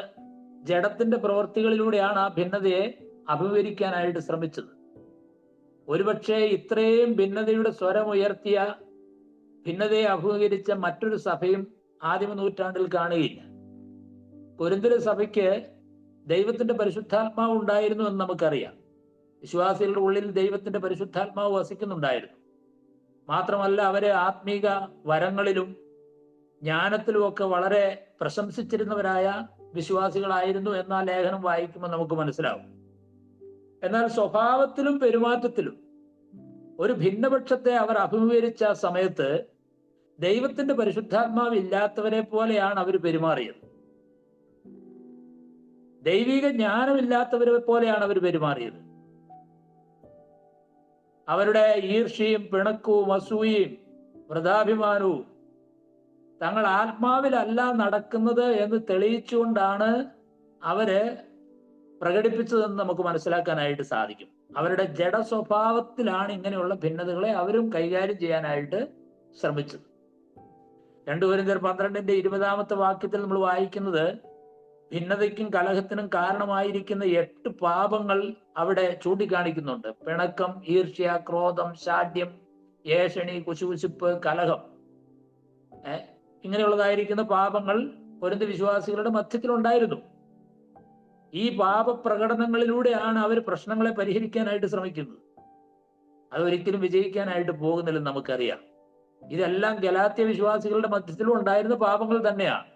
ജഡത്തിന്റെ പ്രവർത്തികളിലൂടെയാണ് ആ ഭിന്നതയെ അഭിമുഖീകരിക്കാനായിട്ട് ശ്രമിച്ചത്. ഒരുപക്ഷെ ഇത്രയും ഭിന്നതയുടെ സ്വരമുയർത്തിയ, ഭിന്നതയെ അഭിമുഖീകരിച്ച മറ്റൊരു സഭയും ആദിമ നൂറ്റാണ്ടിൽ കാണുകയില്ല. കൊരിന്തിലെ സഭയ്ക്ക് ദൈവത്തിന്റെ പരിശുദ്ധാത്മാവ് ഉണ്ടായിരുന്നു എന്ന് നമുക്കറിയാം. വിശ്വാസികളുടെ ഉള്ളിൽ ദൈവത്തിന്റെ പരിശുദ്ധാത്മാവ് വസിക്കുന്നുണ്ടായിരുന്നു. മാത്രമല്ല അവരെ ആത്മീക വരങ്ങളിലും ജ്ഞാനത്തിലും ഒക്കെ വളരെ പ്രശംസിച്ചിരുന്നവരായ വിശ്വാസികളായിരുന്നു എന്ന ലേഖനം വായിക്കുമ്പോൾ നമുക്ക് മനസ്സിലാവും. എന്നാൽ സ്വഭാവത്തിലും പെരുമാറ്റത്തിലും ഒരു ഭിന്നപക്ഷത്തെ അവർ അഭിമുഖീകരിച്ച സമയത്ത് ദൈവത്തിന്റെ പരിശുദ്ധാത്മാവ് ഇല്ലാത്തവരെ പോലെയാണ് അവർ പെരുമാറിയത്. ദൈവിക ജ്ഞാനമില്ലാത്തവരെ പോലെയാണ് അവർ പെരുമാറിയത്. അവരുടെ ഈർഷ്യയും പിണക്കവും അസൂയയും വൃഥാഭിമാനവും തങ്ങൾ ആത്മാവിലല്ല നടക്കുന്നത് എന്ന് തെളിയിച്ചുകൊണ്ടാണ് അവര് പ്രകടിപ്പിച്ചതെന്ന് നമുക്ക് മനസ്സിലാക്കാനായിട്ട് സാധിക്കും. അവരുടെ ജഡ സ്വഭാവത്തിലാണ് ഇങ്ങനെയുള്ള ഭിന്നതകളെ അവരും കൈകാര്യം ചെയ്യാനായിട്ട് ശ്രമിച്ചത്. 2 കൊരിന്ത്യർ 12:20 വാക്യത്തിൽ നമ്മൾ വായിക്കുന്നത് ഭിന്നതയ്ക്കും കലഹത്തിനും കാരണമായിരിക്കുന്ന 8 പാപങ്ങൾ അവിടെ ചൂണ്ടിക്കാണിക്കുന്നുണ്ട്. പിണക്കം, ഈർഷ്യ, ക്രോധം, ശാഠ്യം, ഏഷണി, കുശുകുശുപ്പ്, കലഹം. ഇങ്ങനെയുള്ളതായിരിക്കുന്ന പാപങ്ങൾ കൊരിന്ത്യ വിശ്വാസികളുടെ മധ്യത്തിലുണ്ടായിരുന്നു. ഈ പാപപ്രകടനങ്ങളിലൂടെയാണ് അവർ പ്രശ്നങ്ങളെ പരിഹരിക്കാനായിട്ട് ശ്രമിക്കുന്നത്. അതൊരിക്കലും വിജയിക്കാനായിട്ട് പോകുന്നില്ലെന്ന് നമുക്കറിയാം. ഇതെല്ലാം ഗലാത്യ വിശ്വാസികളുടെ മധ്യത്തിലും ഉണ്ടായിരുന്ന പാപങ്ങൾ തന്നെയാണ്.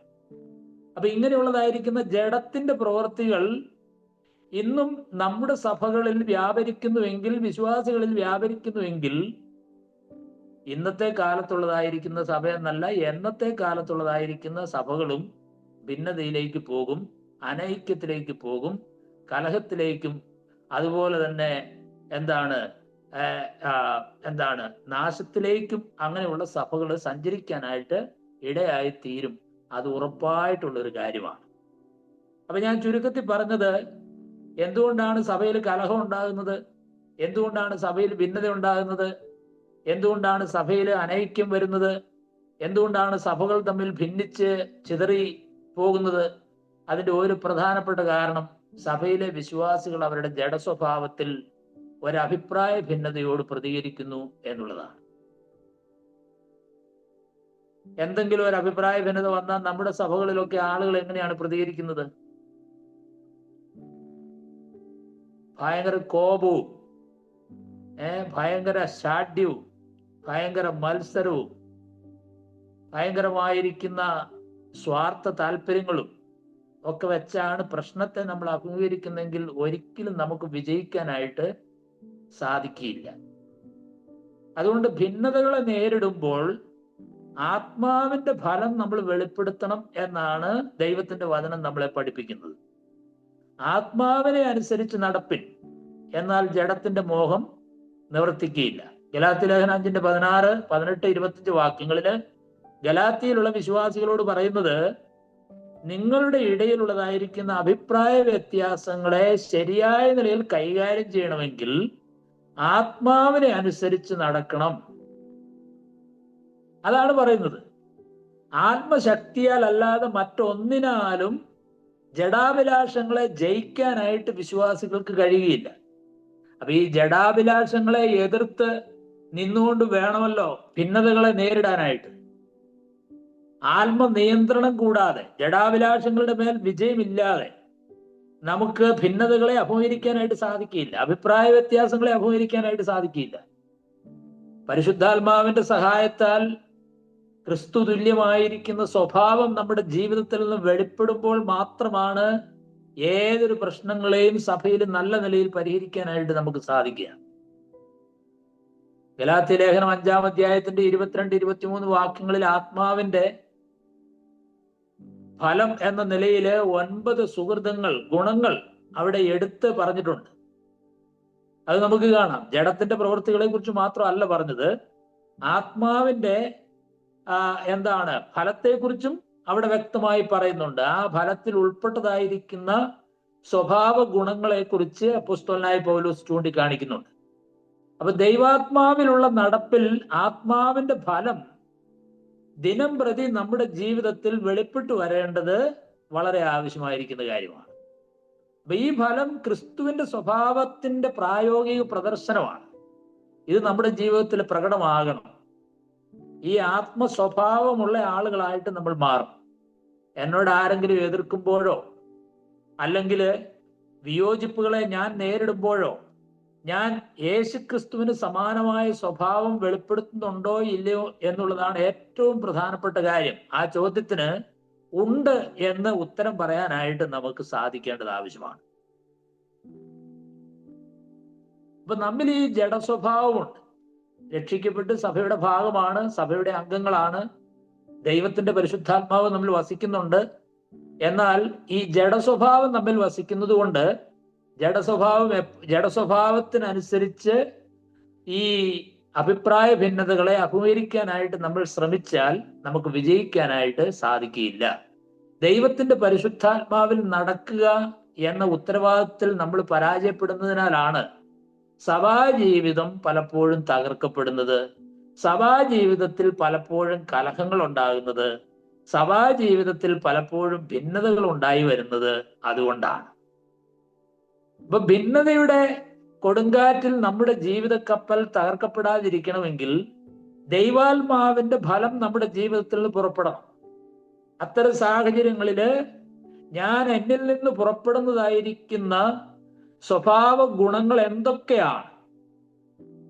അപ്പൊ ഇങ്ങനെയുള്ളതായിരിക്കുന്ന ജഡത്തിന്റെ പ്രവൃത്തികൾ ഇന്നും നമ്മുടെ സഭകളിൽ വ്യാപരിക്കുന്നുവെങ്കിൽ, വിശ്വാസികളിൽ വ്യാപരിക്കുന്നുവെങ്കിൽ, ഇന്നത്തെ കാലത്തുള്ളതായിരിക്കുന്ന സഭ എന്നല്ല, എന്നത്തെ കാലത്തുള്ളതായിരിക്കുന്ന സഭകളും ഭിന്നതയിലേക്ക് പോകും, അനൈക്യത്തിലേക്ക് പോകും, കലഹത്തിലേക്കും അതുപോലെ തന്നെ നാശത്തിലേക്കും അങ്ങനെയുള്ള സഭകൾ സഞ്ചരിക്കാനായിട്ട് ഇടയായി തീരും. അത് ഉറപ്പായിട്ടുള്ളൊരു കാര്യമാണ്. അപ്പൊ ഞാൻ ചുരുക്കത്തിൽ പറഞ്ഞത്, എന്തുകൊണ്ടാണ് സഭയിൽ കലഹം ഉണ്ടാകുന്നത്, എന്തുകൊണ്ടാണ് സഭയിൽ ഭിന്നത ഉണ്ടാകുന്നത്, എന്തുകൊണ്ടാണ് സഭയിൽ അനൈക്യം വരുന്നത്, എന്തുകൊണ്ടാണ് സഭകൾ തമ്മിൽ ഭിന്നിച്ച് ചിതറി പോകുന്നത്? അതിന്റെ ഒരു പ്രധാനപ്പെട്ട കാരണം സഭയിലെ വിശ്വാസികൾ അവരുടെ ജഡസ്വഭാവത്തിൽ ഒരഭിപ്രായ ഭിന്നതയോട് പ്രതികരിക്കുന്നു എന്നുള്ളതാണ്. എന്തെങ്കിലും ഒരു അഭിപ്രായ ഭിന്നത വന്നാൽ നമ്മുടെ സഭകളിലൊക്കെ ആളുകൾ എങ്ങനെയാണ് പ്രതികരിക്കുന്നത്? ഭയങ്കര കോപവും ഭയങ്കര ശാഠ്യവും ഭയങ്കര മത്സരവും ഭയങ്കരമായിരിക്കുന്ന സ്വാർത്ഥ താല്പര്യങ്ങളും ഒക്കെ വെച്ചാണ് പ്രശ്നത്തെ നമ്മൾ അഭിമുഖീകരിക്കുന്നെങ്കിൽ ഒരിക്കലും നമുക്ക് വിജയിക്കാനായിട്ട് സാധിക്കില്ല. അതുകൊണ്ട് ഭിന്നതകളെ നേരിടുമ്പോൾ ആത്മാവിന്റെ ഫലം നമ്മൾ വെളിപ്പെടുത്തണം എന്നാണ് ദൈവത്തിന്റെ വചനം നമ്മളെ പഠിപ്പിക്കുന്നത്. ആത്മാവിനെ അനുസരിച്ച് നടപ്പിൻ, എന്നാൽ ജഡത്തിന്റെ മോഹം നിവർത്തിക്കുകയില്ല. ഗലാത്യ ലേഖനം 5:16, 18, 25 വാക്യങ്ങളില് ഗലാത്യയിലുള്ള വിശ്വാസികളോട് പറയുന്നത്, നിങ്ങളുടെ ഇടയിലുള്ളതായിരിക്കുന്ന അഭിപ്രായ വ്യത്യാസങ്ങളെ ശരിയായ നിലയിൽ കൈകാര്യം ചെയ്യണമെങ്കിൽ ആത്മാവിനെ അനുസരിച്ച് നടക്കണം. അതാണ് പറയുന്നത്. ആത്മശക്തിയാൽ അല്ലാതെ മറ്റൊന്നിനാലും ജഡാഭിലാഷങ്ങളെ ജയിക്കാനായിട്ട് വിശ്വാസികൾക്ക് കഴിയുകയില്ല. അപ്പൊ ഈ ജഡാഭിലാഷങ്ങളെ എതിർത്ത് നിന്നുകൊണ്ട് വേണമല്ലോ ഭിന്നതകളെ നേരിടാനായിട്ട്. ആത്മനിയന്ത്രണം കൂടാതെ, ജഡാഭിലാഷങ്ങളുടെ മേൽ വിജയമില്ലാതെ നമുക്ക് ഭിന്നതകളെ അഭിമുഖീകരിക്കാനായിട്ട് സാധിക്കില്ല, അഭിപ്രായ വ്യത്യാസങ്ങളെ അഭിമുഖീകരിക്കാനായിട്ട് സാധിക്കില്ല. പരിശുദ്ധാത്മാവിന്റെ സഹായത്താൽ ക്രിസ്തു തുല്യമായിരിക്കുന്ന സ്വഭാവം നമ്മുടെ ജീവിതത്തിൽ നിന്ന് വെളിപ്പെടുമ്പോൾ മാത്രമാണ് ഏതൊരു പ്രശ്നങ്ങളെയും സഭയിൽ നല്ല നിലയിൽ പരിഹരിക്കാനായിട്ട് നമുക്ക് സാധിക്കുക. ഗലാത്യ ലേഖനം 5-ാം 22, 23 വാക്യങ്ങളിൽ ആത്മാവിന്റെ ഫലം എന്ന നിലയില് 9 സുഹൃതങ്ങൾ, ഗുണങ്ങൾ അവിടെ എടുത്ത് പറഞ്ഞിട്ടുണ്ട്. അത് നമുക്ക് കാണാം. ജഡത്തിന്റെ പ്രവൃത്തികളെ കുറിച്ച് മാത്രമല്ല പറഞ്ഞത്, ആത്മാവിന്റെ ഫലത്തെക്കുറിച്ചും അവിടെ വ്യക്തമായി പറയുന്നുണ്ട്. ആ ഫലത്തിൽ ഉൾപ്പെട്ടതായിരിക്കുന്ന സ്വഭാവ ഗുണങ്ങളെ കുറിച്ച് അപ്പോസ്തലനായ പൗലോസ് ചൂണ്ടിക്കാണിക്കുന്നുണ്ട്. അപ്പൊ ദൈവാത്മാവിലുള്ള നടപ്പിൽ ആത്മാവിന്റെ ഫലം ദിനം പ്രതി നമ്മുടെ ജീവിതത്തിൽ വെളിപ്പെട്ടു വരേണ്ടത് വളരെ ആവശ്യമായിരിക്കുന്ന കാര്യമാണ്. അപ്പൊ ഈ ഫലം ക്രിസ്തുവിന്റെ സ്വഭാവത്തിന്റെ പ്രായോഗിക പ്രദർശനമാണ്. ഇത് നമ്മുടെ ജീവിതത്തിൽ പ്രകടമാകണം. ഈ ആത്മസ്വഭാവമുള്ള ആളുകളായിട്ട് നമ്മൾ മാറും. എന്നോട് ആരെങ്കിലും എതിർക്കുമ്പോഴോ അല്ലെങ്കിൽ വിയോജിപ്പുകളെ ഞാൻ നേരിടുമ്പോഴോ ഞാൻ യേശുക്രിസ്തുവിന് സമാനമായ സ്വഭാവം വെളിപ്പെടുത്തുന്നുണ്ടോ ഇല്ലയോ എന്നുള്ളതാണ് ഏറ്റവും പ്രധാനപ്പെട്ട കാര്യം. ആ ചോദ്യത്തിന് ഉണ്ട് എന്ന് ഉത്തരം പറയാനായിട്ട് നമുക്ക് സാധിക്കേണ്ടത് ആവശ്യമാണ്. അപ്പൊ നമ്മിൽ ഈ ജഡസ്വഭാവമുണ്ട്. രക്ഷിക്കപ്പെട്ട് സഭയുടെ ഭാഗമാണ്, സഭയുടെ അംഗങ്ങളാണ്, ദൈവത്തിന്റെ പരിശുദ്ധാത്മാവ് നമ്മിൽ വസിക്കുന്നുണ്ട്. എന്നാൽ ഈ ജഡസ്വഭാവം നമ്മിൽ വസിക്കുന്നത് കൊണ്ട് ജഡസ്വഭാവത്തിനനുസരിച്ച് ഈ അഭിപ്രായ ഭിന്നതകളെ അഭിമുഖീകരിക്കാനായിട്ട് നമ്മൾ ശ്രമിച്ചാൽ നമുക്ക് വിജയിക്കാനായിട്ട് സാധിക്കുകയില്ല. ദൈവത്തിന്റെ പരിശുദ്ധാത്മാവിൽ നടക്കുക എന്ന ഉത്തരവാദിത്തത്തിൽ നമ്മൾ പരാജയപ്പെടുന്നതിനാലാണ് സഭാജീവിതം പലപ്പോഴും തകർക്കപ്പെടുന്നത്, സഭാജീവിതത്തിൽ പലപ്പോഴും കലഹങ്ങൾ ഉണ്ടാകുന്നത്, സഭാജീവിതത്തിൽ പലപ്പോഴും ഭിന്നതകൾ ഉണ്ടായി വരുന്നത് അതുകൊണ്ടാണ്. അപ്പൊ ഭിന്നതയുടെ കൊടുങ്കാറ്റിൽ നമ്മുടെ ജീവിത കപ്പൽ തകർക്കപ്പെടാതിരിക്കണമെങ്കിൽ ദൈവാത്മാവിന്റെ ഫലം നമ്മുടെ ജീവിതത്തിൽ നിന്ന് പുറപ്പെടണം. അത്തരം സാഹചര്യങ്ങളില് ഞാൻ എന്നിൽ നിന്ന് പുറപ്പെടുന്നതായിരിക്കുന്ന സ്വഭാവ ഗുണങ്ങൾ എന്തൊക്കെയാണ്?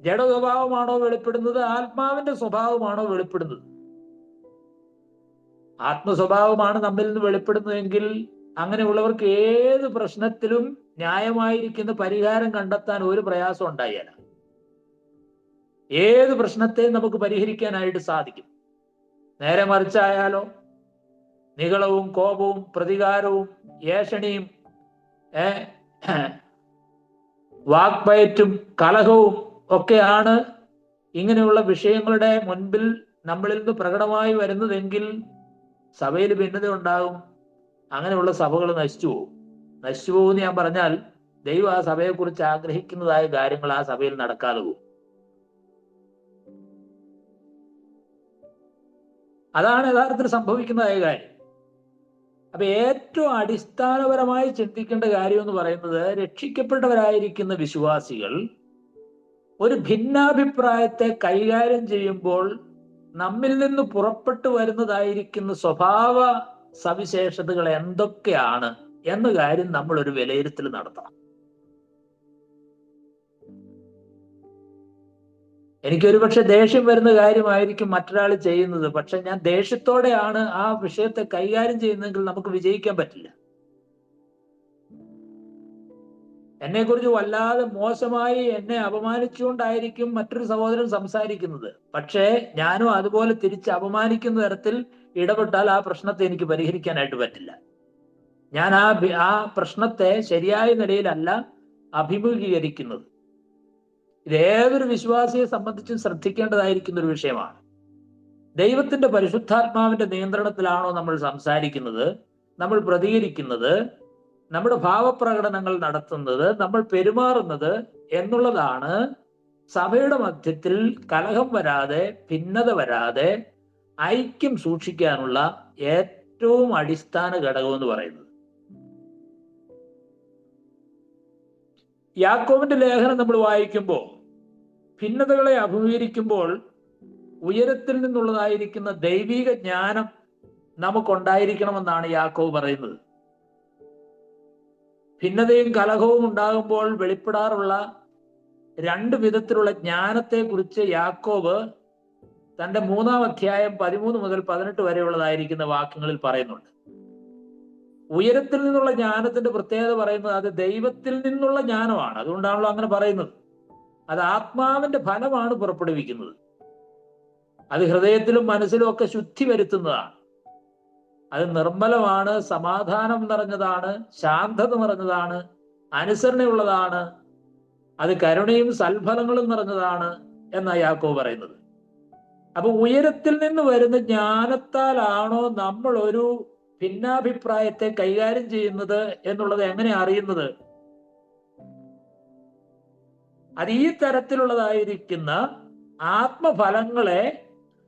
ജഡസ്വഭാവമാണോ വെളിപ്പെടുന്നത്? ആത്മാവിന്റെ സ്വഭാവമാണോ വെളിപ്പെടുന്നത്? ആത്മസ്വഭാവമാണ് നമ്മിൽ നിന്ന് വെളിപ്പെടുന്നതെങ്കിൽ അങ്ങനെയുള്ളവർക്ക് ഏത് പ്രശ്നത്തിലും ന്യായമായിരിക്കുന്ന പരിഹാരം കണ്ടെത്താൻ ഒരു പ്രയാസം ഉണ്ടായാല. ഏത് പ്രശ്നത്തെയും നമുക്ക് പരിഹരിക്കാനായിട്ട് സാധിക്കും. നേരെ മറിച്ചായാലോ നിഗളവും കോപവും പ്രതികാരവും ഏഷണിയും വാക്പയറ്റും കലഹവും ഒക്കെയാണ് ഇങ്ങനെയുള്ള വിഷയങ്ങളുടെ മുൻപിൽ നമ്മളിൽ നിന്ന് പ്രകടമായി വരുന്നതെങ്കിൽ സഭയിൽ ഭിന്നത ഉണ്ടാകും. അങ്ങനെയുള്ള സഭകൾ നശിച്ചു പോകും. നശിച്ചു പോകുമെന്ന് ഞാൻ പറഞ്ഞാൽ ദൈവം ആ സഭയെക്കുറിച്ച് ആഗ്രഹിക്കുന്നതായ കാര്യങ്ങൾ ആ സഭയിൽ നടക്കാതെ പോകും. അതാണ് യഥാർത്ഥത്തിൽ സംഭവിക്കുന്നതായ കാര്യം. അപ്പൊ ഏറ്റവും അടിസ്ഥാനപരമായി ചിന്തിക്കേണ്ട കാര്യം എന്ന് പറയുന്നത്, രക്ഷിക്കപ്പെട്ടവരായിരിക്കുന്ന വിശ്വാസികൾ ഒരു ഭിന്നാഭിപ്രായത്തെ കൈകാര്യം ചെയ്യുമ്പോൾ നമ്മിൽ നിന്ന് പുറപ്പെട്ടു വരുന്നതായിരിക്കുന്ന സ്വഭാവ സവിശേഷതകൾ എന്തൊക്കെയാണ് എന്ന കാര്യം നമ്മൾ ഒരു വിലയിരുത്തൽ നടത്തണം. എനിക്കൊരു പക്ഷെ ദേഷ്യം വരുന്ന കാര്യമായിരിക്കും മറ്റൊരാൾ ചെയ്യുന്നത്. പക്ഷെ ഞാൻ ദേഷ്യത്തോടെയാണ് ആ വിഷയത്തെ കൈകാര്യം ചെയ്യുന്നതെങ്കിൽ നമുക്ക് വിജയിക്കാൻ പറ്റില്ല. എന്നെക്കുറിച്ച് വല്ലാതെ മോശമായി എന്നെ അപമാനിച്ചുകൊണ്ടായിരിക്കും മറ്റൊരു സഹോദരൻ സംസാരിക്കുന്നത്. പക്ഷേ ഞാനും അതുപോലെ തിരിച്ച് അപമാനിക്കുന്ന തരത്തിൽ ഇടപെട്ടാൽ ആ പ്രശ്നത്തെ എനിക്ക് പരിഹരിക്കാനായിട്ട് പറ്റില്ല. ഞാൻ ആ പ്രശ്നത്തെ ശരിയായ നിലയിലല്ല അഭിമുഖീകരിക്കുന്നത്. ഇത് ഏതൊരു വിശ്വാസിയെ സംബന്ധിച്ചും ശ്രദ്ധിക്കേണ്ടതായിരിക്കുന്ന ഒരു വിഷയമാണ്. ദൈവത്തിന്റെ പരിശുദ്ധാത്മാവിന്റെ നിയന്ത്രണത്തിലാണോ നമ്മൾ സംസാരിക്കുന്നത്, നമ്മൾ പ്രതികരിക്കുന്നത്, നമ്മുടെ ഭാവപ്രകടനങ്ങൾ നടത്തുന്നത്, നമ്മൾ പെരുമാറുന്നത് എന്നുള്ളതാണ് സഭയുടെ മധ്യത്തിൽ കലഹം വരാതെ, ഭിന്നത വരാതെ ഐക്യം സൂക്ഷിക്കാനുള്ള ഏറ്റവും അടിസ്ഥാന ഘടകം എന്ന് പറയുന്നത്. യാക്കോബിന്റെ ലേഖനം നമ്മൾ വായിക്കുമ്പോൾ ഭിന്നതകളെ അഭിമുഖീകരിക്കുമ്പോൾ ഉയരത്തിൽ നിന്നുള്ളതായിരിക്കുന്ന ദൈവിക ജ്ഞാനം നമുക്കുണ്ടായിരിക്കണമെന്നാണ് യാക്കോബ് പറയുന്നത്. ഭിന്നതയും കലഹവും ഉണ്ടാകുമ്പോൾ വെളിപ്പെടാറുള്ള രണ്ട് വിധത്തിലുള്ള ജ്ഞാനത്തെ കുറിച്ച് യാക്കോബ് തന്റെ 3-ാം അധ്യായം 13 മുതൽ 18 വരെയുള്ളതായിരിക്കുന്ന വാക്യങ്ങളിൽ പറയുന്നുണ്ട്. ഉയരത്തിൽ നിന്നുള്ള ജ്ഞാനത്തിന്റെ പ്രത്യേകത പറയുന്നത് അത് ദൈവത്തിൽ നിന്നുള്ള ജ്ഞാനമാണ്. അതുകൊണ്ടാണല്ലോ അങ്ങനെ പറയുന്നത്. അത് ആത്മാവിന്റെ ഫലമാണ് പുറപ്പെടുവിക്കുന്നത്. അത് ഹൃദയത്തിലും മനസ്സിലും ഒക്കെ ശുദ്ധി വരുത്തുന്നതാണ്. അത് നിർമ്മലമാണ്, സമാധാനം നിറഞ്ഞതാണ്, ശാന്തത നിറഞ്ഞതാണ്, അനുസരണയുള്ളതാണ്, അത് കരുണയും സൽഫലങ്ങളും നിറഞ്ഞതാണ് എന്നാണ് യാക്കോബ് പറയുന്നത്. അപ്പൊ ഉയരത്തിൽ നിന്ന് വരുന്ന ജ്ഞാനത്താലാണോ നമ്മൾ ഒരു ഭിന്നാഭിപ്രായത്തെ കൈകാര്യം ചെയ്യുന്നത് എന്നുള്ളത് എങ്ങനെ അറിയുന്നത്? അത് ഈ തരത്തിലുള്ളതായിരിക്കുന്ന ആത്മഫലങ്ങളെ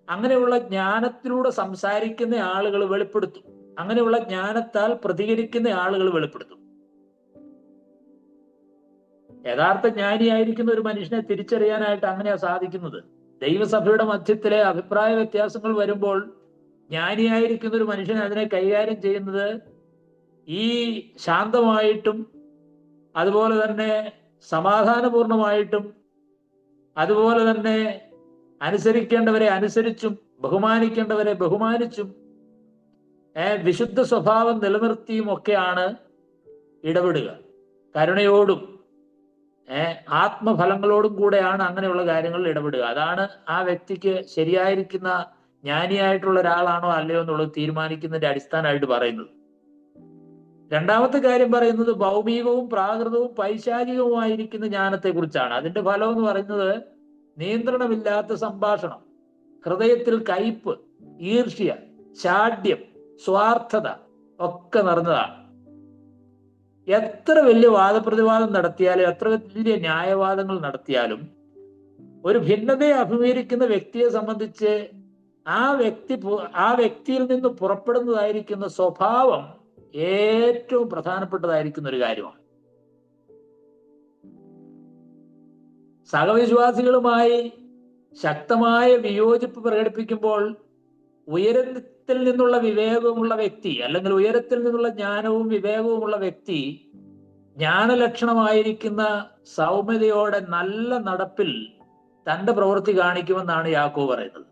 അങ്ങനെയുള്ള ജ്ഞാനത്തിലൂടെ സംസാരിക്കുന്ന ആളുകൾ വെളിപ്പെടുത്തും. അങ്ങനെയുള്ള ജ്ഞാനത്താൽ പ്രതികരിക്കുന്ന ആളുകൾ വെളിപ്പെടുത്തും. യഥാർത്ഥ ജ്ഞാനിയായിരിക്കുന്ന ഒരു മനുഷ്യനെ തിരിച്ചറിയാനായിട്ട് അങ്ങനെയാണ് സാധിക്കുന്നത്. ദൈവസഭയുടെ മധ്യത്തിലെ അഭിപ്രായ വ്യത്യാസങ്ങൾ വരുമ്പോൾ ജ്ഞാനിയായിരിക്കുന്ന ഒരു മനുഷ്യൻ അതിനെ കൈകാര്യം ചെയ്യുന്നത് ഈ ശാന്തമായിട്ടും അതുപോലെ തന്നെ സമാധാനപൂർണമായിട്ടും അതുപോലെ തന്നെ അനുസരിക്കേണ്ടവരെ അനുസരിച്ചും ബഹുമാനിക്കേണ്ടവരെ ബഹുമാനിച്ചും വിശുദ്ധ സ്വഭാവം നിലനിർത്തിയും ഒക്കെയാണ് ഇടപെടുക. കരുണയോടും ആത്മഫലങ്ങളോടും കൂടെയാണ് അങ്ങനെയുള്ള കാര്യങ്ങളിൽ ഇടപെടുക. അതാണ് ആ വ്യക്തിക്ക് ശരിയായിരിക്കുന്ന ജ്ഞാനിയായിട്ടുള്ള ഒരാളാണോ അല്ലയോ എന്നുള്ളത് തീരുമാനിക്കുന്നതിന്റെ അടിസ്ഥാനമായിട്ട് പറയുന്നത്. രണ്ടാമത്തെ കാര്യം പറയുന്നത് ഭൗമികവും പ്രാകൃതവും പൈശാചികവുമായിരിക്കുന്ന ജ്ഞാനത്തെ കുറിച്ചാണ്. അതിന്റെ ഫലം എന്ന് പറയുന്നത് നിയന്ത്രണമില്ലാത്ത സംഭാഷണം, ഹൃദയത്തിൽ കയ്പ്, ഈർഷ്യ, ശാഠ്യം, സ്വാർത്ഥത ഒക്കെ നിറഞ്ഞതാണ്. എത്ര വലിയ വാദപ്രതിവാദം നടത്തിയാലും എത്ര വലിയ ന്യായവാദങ്ങൾ നടത്തിയാലും ഒരു ഭിന്നതയെ അഭിമുഖീകരിക്കുന്ന വ്യക്തിയെ സംബന്ധിച്ച് ആ വ്യക്തിയിൽ നിന്ന് പുറപ്പെടുന്നതായിരിക്കുന്ന സ്വഭാവം ഏറ്റവും പ്രധാനപ്പെട്ടതായിരിക്കുന്ന ഒരു കാര്യമാണ്. സഹവിശ്വാസികളുമായി ശക്തമായ വിയോജിപ്പ് പ്രകടിപ്പിക്കുമ്പോൾ ഉയരത്തിൽ നിന്നുള്ള വിവേകവുമുള്ള വ്യക്തി, അല്ലെങ്കിൽ ഉയരത്തിൽ നിന്നുള്ള ജ്ഞാനവും വിവേകവുമുള്ള വ്യക്തി ജ്ഞാനലക്ഷണമായിരിക്കുന്ന സൗമ്യതയോടെ നല്ല നടപ്പിൽ തന്റെ പ്രവൃത്തി കാണിക്കുമെന്നാണ് യാക്കോബ് പറയുന്നത്.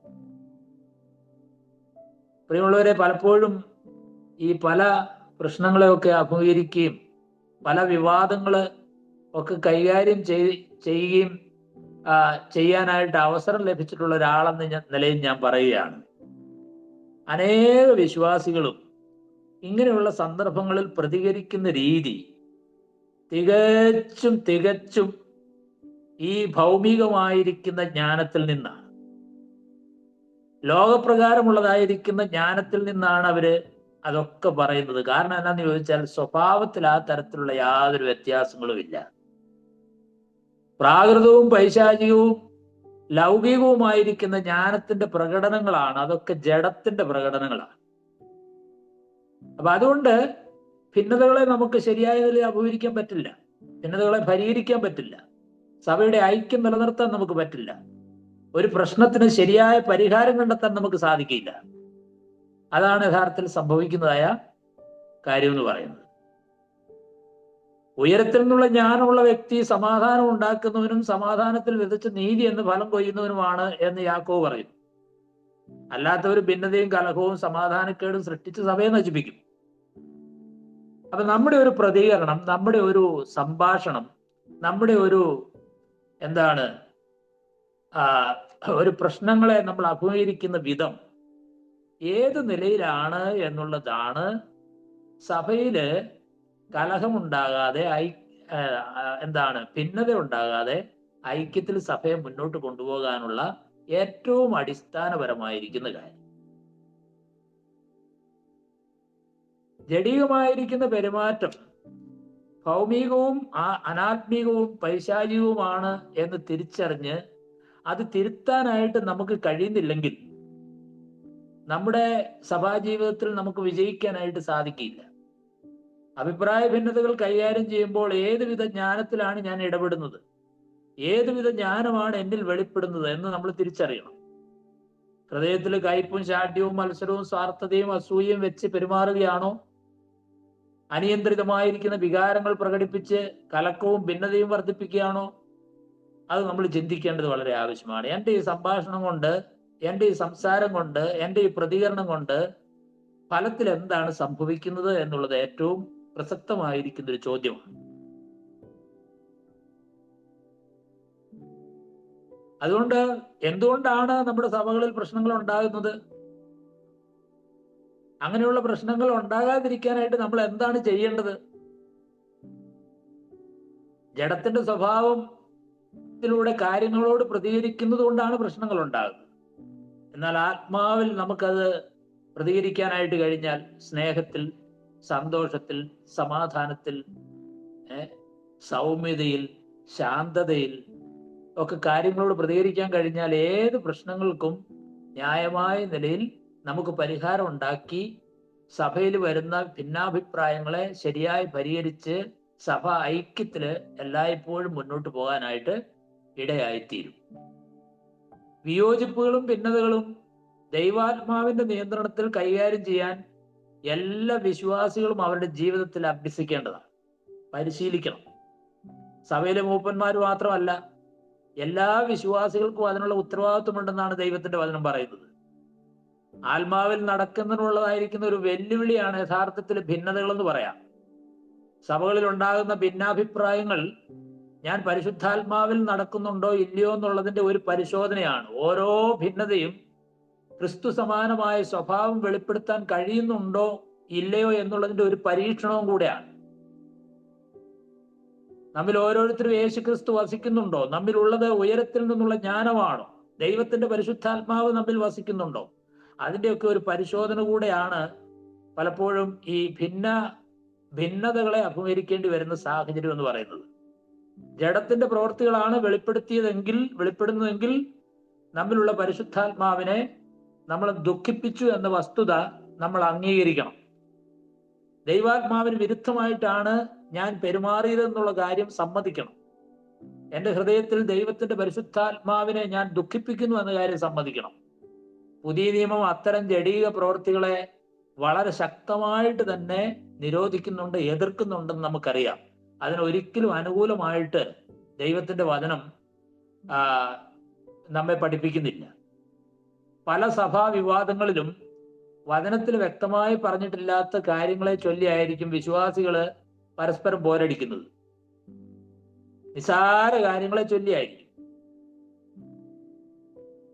പ്രിയമുള്ളവരെ, പലപ്പോഴും ഈ പല പ്രശ്നങ്ങളെയൊക്കെ അഭിമുഖീകരിക്കുകയും പല വിവാദങ്ങള് ഒക്കെ കൈകാര്യം ചെയ്യുകയും ചെയ്യാനായിട്ട് അവസരം ലഭിച്ചിട്ടുള്ള ഒരാളെന്ന നിലയിൽ ഞാൻ പറയുകയാണ്. അനേക വിശ്വാസികളും ഇങ്ങനെയുള്ള സന്ദർഭങ്ങളിൽ പ്രതികരിക്കുന്ന രീതി തികച്ചും ഈ ഭൗമികമായിരിക്കുന്ന ജ്ഞാനത്തിൽ നിന്നാണ്, ലോകപ്രകാരമുള്ളതായിരിക്കുന്ന ജ്ഞാനത്തിൽ നിന്നാണ് അവര് അതൊക്കെ പറയുന്നത്. കാരണം എന്താന്ന് ചോദിച്ചാൽ സ്വഭാവത്തിൽ ആ തരത്തിലുള്ള യാതൊരു വ്യത്യാസങ്ങളും ഇല്ല. പ്രാകൃതവും പൈശാചികവും ലൗകികവുമായിരിക്കുന്ന ജ്ഞാനത്തിന്റെ പ്രകടനങ്ങളാണ്, അതൊക്കെ ജഡത്തിന്റെ പ്രകടനങ്ങളാണ്. അപ്പൊ അതുകൊണ്ട് ഭിന്നതകളെ നമുക്ക് ശരിയായ നിലയിൽ അഭിമുഖീകരിക്കാൻ പറ്റില്ല, ഭിന്നതകളെ പരിഹരിക്കാൻ പറ്റില്ല, സഭയുടെ ഐക്യം നിലനിർത്താൻ നമുക്ക് പറ്റില്ല, ഒരു പ്രശ്നത്തിന് ശരിയായ പരിഹാരം കണ്ടെത്താൻ നമുക്ക് സാധിക്കില്ല. അതാണ് യഥാർത്ഥത്തിൽ സംഭവിക്കുന്നതായ കാര്യം എന്ന് പറയുന്നത്. ഉയരത്തിൽ നിന്നുള്ള ജ്ഞാനമുള്ള വ്യക്തി സമാധാനം ഉണ്ടാക്കുന്നവനും സമാധാനത്തിൽ വിതച്ച് നീതി എന്ന് ഫലം കൊയ്യുന്നവനുമാണ് എന്ന് യാക്കോബ് പറയുന്നു. അല്ലാത്തവർ ഭിന്നതയും കലഹവും സമാധാനക്കേടും സൃഷ്ടിച്ച് സഭയെ നശിപ്പിക്കും. അപ്പൊ നമ്മുടെ ഒരു പ്രതികരണം, നമ്മുടെ ഒരു സംഭാഷണം, നമ്മുടെ ഒരു ഒരു പ്രശ്നങ്ങളെ നമ്മൾ അഭിമുഖീകരിക്കുന്ന വിധം ഏത് നിലയിലാണ് എന്നുള്ളതാണ് സഭയില് കലഹമുണ്ടാകാതെ ഭിന്നത ഉണ്ടാകാതെ ഐക്യത്തിൽ സഭയെ മുന്നോട്ട് കൊണ്ടുപോകാനുള്ള ഏറ്റവും അടിസ്ഥാനപരമായിരിക്കുന്ന കാര്യം. ജഡികമായിരിക്കുന്ന പെരുമാറ്റം ഭൗമികവും അനാത്മീകവും പൈശാചികവുമാണ് എന്ന് തിരിച്ചറിഞ്ഞ് അത് തിരുത്താനായിട്ട് നമുക്ക് കഴിയുന്നില്ലെങ്കിൽ നമ്മുടെ സഭാജീവിതത്തിൽ നമുക്ക് വിജയിക്കാനായിട്ട് സാധിക്കില്ല. അഭിപ്രായ ഭിന്നതകൾ കൈകാര്യം ചെയ്യുമ്പോൾ ഏതുവിധ ജ്ഞാനത്തിലാണ് ഞാൻ ഇടപെടുന്നത്, ഏതുവിധ ജ്ഞാനമാണ് എന്നിൽ വെളിപ്പെടുന്നത് എന്ന് നമ്മൾ തിരിച്ചറിയണം. ഹൃദയത്തിൽ കയ്പും ശാഠ്യവും മത്സരവും സ്വാർത്ഥതയും അസൂയയും വെച്ച് പെരുമാറുകയാണോ, അനിയന്ത്രിതമായിരിക്കുന്ന വികാരങ്ങൾ പ്രകടിപ്പിച്ച് കലക്കവും ഭിന്നതയും വർദ്ധിപ്പിക്കുകയാണോ? അത് നമ്മൾ ചിന്തിക്കേണ്ടത് വളരെ ആവശ്യമാണ്. എൻ്റെ ഈ സംഭാഷണം കൊണ്ട്, എൻ്റെ ഈ സംസാരം കൊണ്ട്, എൻ്റെ ഈ പ്രതികരണം കൊണ്ട് ഫലത്തിൽ എന്താണ് സംഭവിക്കുന്നത് എന്നുള്ളത് ഏറ്റവും പ്രസക്തമായിരിക്കുന്ന ഒരു ചോദ്യമാണ്. അതുകൊണ്ട് എന്തുകൊണ്ടാണ് നമ്മുടെ സഭകളിൽ പ്രശ്നങ്ങൾ ഉണ്ടാകുന്നത്? അങ്ങനെയുള്ള പ്രശ്നങ്ങൾ ഉണ്ടാകാതിരിക്കാനായിട്ട് നമ്മൾ എന്താണ് ചെയ്യേണ്ടത്? ജഡത്തിന്റെ സ്വഭാവത്തിലൂടെ കാര്യങ്ങളോട് പ്രതികരിക്കുന്നത് കൊണ്ടാണ് പ്രശ്നങ്ങൾ ഉണ്ടാകുന്നത്. എന്നാൽ ആത്മാവിൽ നമുക്കത് പ്രതികരിക്കാനായിട്ട് കഴിഞ്ഞാൽ സ്നേഹത്തിൽ, സന്തോഷത്തിൽ, സമാധാനത്തിൽ, സൗമ്യതയിൽ, ശാന്തതയിൽ ഒക്കെ കാര്യങ്ങളോട് പ്രതികരിക്കാൻ കഴിഞ്ഞാൽ ഏത് പ്രശ്നങ്ങൾക്കും ന്യായമായ നിലയിൽ നമുക്ക് പരിഹാരം ഉണ്ടാക്കി സഭയിൽ വരുന്ന ഭിന്നാഭിപ്രായങ്ങളെ ശരിയായി പരിഹരിച്ച് സഭ ഐക്യത്തില് എല്ലായ്പ്പോഴും മുന്നോട്ട് പോകാനായിട്ട് ഇടയായിത്തീരും. വിയോജിപ്പുകളും ഭിന്നതകളും ദൈവാത്മാവിന്റെ നിയന്ത്രണത്തിൽ കൈകാര്യം ചെയ്യാൻ എല്ലാ വിശ്വാസികളും അവരുടെ ജീവിതത്തിൽ അഭ്യസിക്കേണ്ടതാണ്, പരിശീലിക്കണം. സഭയിലെ മൂപ്പന്മാർ മാത്രമല്ല, എല്ലാ വിശ്വാസികൾക്കും അതിനുള്ള ഉത്തരവാദിത്വമുണ്ടെന്നാണ് ദൈവത്തിന്റെ വചനം പറയുന്നത്. ആത്മാവിൽ നടക്കുന്നതിനുള്ളതായിരിക്കുന്ന ഒരു വെല്ലുവിളിയാണ് യഥാർത്ഥത്തിൽ ഭിന്നതകൾ എന്ന് പറയാം. സഭകളിൽ ഉണ്ടാകുന്ന ഭിന്നാഭിപ്രായങ്ങൾ ഞാൻ പരിശുദ്ധാത്മാവിൽ നടക്കുന്നുണ്ടോ ഇല്ലയോ എന്നുള്ളതിന്റെ ഒരു പരിശോധനയാണ്. ഓരോ ഭിന്നതയും ക്രിസ്തു സമാനമായ സ്വഭാവം വെളിപ്പെടുത്താൻ കഴിയുന്നുണ്ടോ ഇല്ലയോ എന്നുള്ളതിന്റെ ഒരു പരീക്ഷണവും കൂടെയാണ്. നമ്മിൽ ഓരോരുത്തരും യേശു ക്രിസ്തു വസിക്കുന്നുണ്ടോ? നമ്മിലുള്ളത് ഉയരത്തിൽ നിന്നുള്ള ജ്ഞാനമാണോ? ദൈവത്തിന്റെ പരിശുദ്ധാത്മാവ് നമ്മിൽ വസിക്കുന്നുണ്ടോ? അതിന്റെയൊക്കെ ഒരു പരിശോധന കൂടെയാണ് പലപ്പോഴും ഈ ഭിന്നതകളെ അഭിമുഖീകരിക്കേണ്ടി വരുന്ന സാഹചര്യം എന്ന് പറയുന്നത്. ജഡത്തിന്റെ പ്രവൃത്തികളാണ് വെളിപ്പെടുന്നതെങ്കിൽ നമ്മിലുള്ള പരിശുദ്ധാത്മാവിനെ നമ്മൾ ദുഃഖിപ്പിച്ചു എന്ന വസ്തുത നമ്മൾ അംഗീകരിക്കണം. ദൈവാത്മാവിന് വിരുദ്ധമായിട്ടാണ് ഞാൻ പെരുമാറിയതെന്നുള്ള കാര്യം സമ്മതിക്കണം. എന്റെ ഹൃദയത്തിൽ ദൈവത്തിന്റെ പരിശുദ്ധാത്മാവിനെ ഞാൻ ദുഃഖിപ്പിക്കുന്നു എന്ന കാര്യം സമ്മതിക്കണം. പുതിയ നിയമം അത്തരം ജഡീക പ്രവൃത്തികളെ വളരെ ശക്തമായിട്ട് തന്നെ നിരോധിക്കുന്നുണ്ട്, എതിർക്കുന്നുണ്ടെന്ന് നമുക്കറിയാം. അതിനൊരിക്കലും അനുകൂലമായിട്ട് ദൈവത്തിന്റെ വചനം നമ്മെ പഠിപ്പിക്കുന്നില്ല. പല സഭാ വിവാദങ്ങളിലും വചനത്തിൽ വ്യക്തമായി പറഞ്ഞിട്ടില്ലാത്ത കാര്യങ്ങളെ ചൊല്ലിയായിരിക്കും വിശ്വാസികള് പരസ്പരം പോരടിക്കുന്നത്. നിസാര കാര്യങ്ങളെ ചൊല്ലിയായിരിക്കും.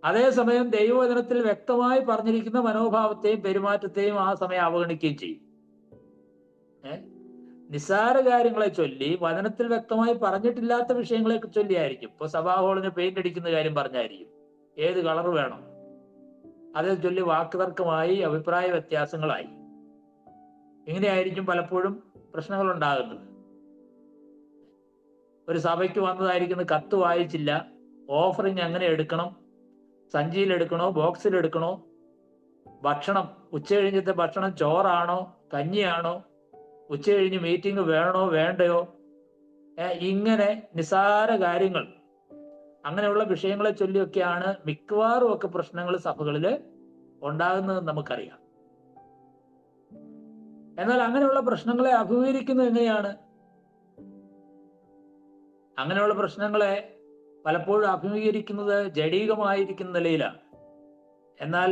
അതേസമയം ദൈവവചനത്തിൽ വ്യക്തമായി പറഞ്ഞിരിക്കുന്ന മനോഭാവത്തെയും പെരുമാറ്റത്തെയും ആ സമയം അവഗണിക്കുകയും ചെയ്യും. നിസ്സാര കാര്യങ്ങളെ ചൊല്ലി വചനത്തിൽ വ്യക്തമായി പറഞ്ഞിട്ടില്ലാത്ത വിഷയങ്ങളെ ചൊല്ലിയായിരിക്കും. ഇപ്പൊ സഭാ ഹാളിന് പെയിന്റ് അടിക്കുന്ന കാര്യം പറഞ്ഞായിരിക്കും. ഏത് കളർ വേണം, അതേ ചൊല്ലി വാക്കുതർക്കമായി, അഭിപ്രായ വ്യത്യാസങ്ങളായി. ഇങ്ങനെയായിരിക്കും പലപ്പോഴും പ്രശ്നങ്ങൾ ഉണ്ടാകുന്നത്. ഒരു സഭയ്ക്ക് വന്നതായിരിക്കുന്ന കത്ത് വായിച്ചില്ല, ഓഫറിങ് എങ്ങനെ എടുക്കണം, സഞ്ചിയിൽ എടുക്കണോ ബോക്സിൽ എടുക്കണോ, ഭക്ഷണം ഉച്ചകഴിഞ്ഞത്തെ ഭക്ഷണം ചോറാണോ കഞ്ഞിയാണോ, ഉച്ചകഴിഞ്ഞ് മീറ്റിംഗ് വേണോ വേണ്ടയോ, ഇങ്ങനെ നിസാര കാര്യങ്ങൾ, അങ്ങനെയുള്ള വിഷയങ്ങളെ ചൊല്ലിയൊക്കെയാണ് മിക്കവാറും ഒക്കെ പ്രശ്നങ്ങൾ സഭകളിൽ ഉണ്ടാകുന്നതെന്ന് നമുക്കറിയാം. എന്നാൽ അങ്ങനെയുള്ള പ്രശ്നങ്ങളെ അഭിമുഖീകരിക്കുന്നത് എങ്ങനെയാണ്? അങ്ങനെയുള്ള പ്രശ്നങ്ങളെ പലപ്പോഴും അഭിമുഖീകരിക്കുന്നത് ജഡീകമായിരിക്കുന്ന നിലയിലാണ്. എന്നാൽ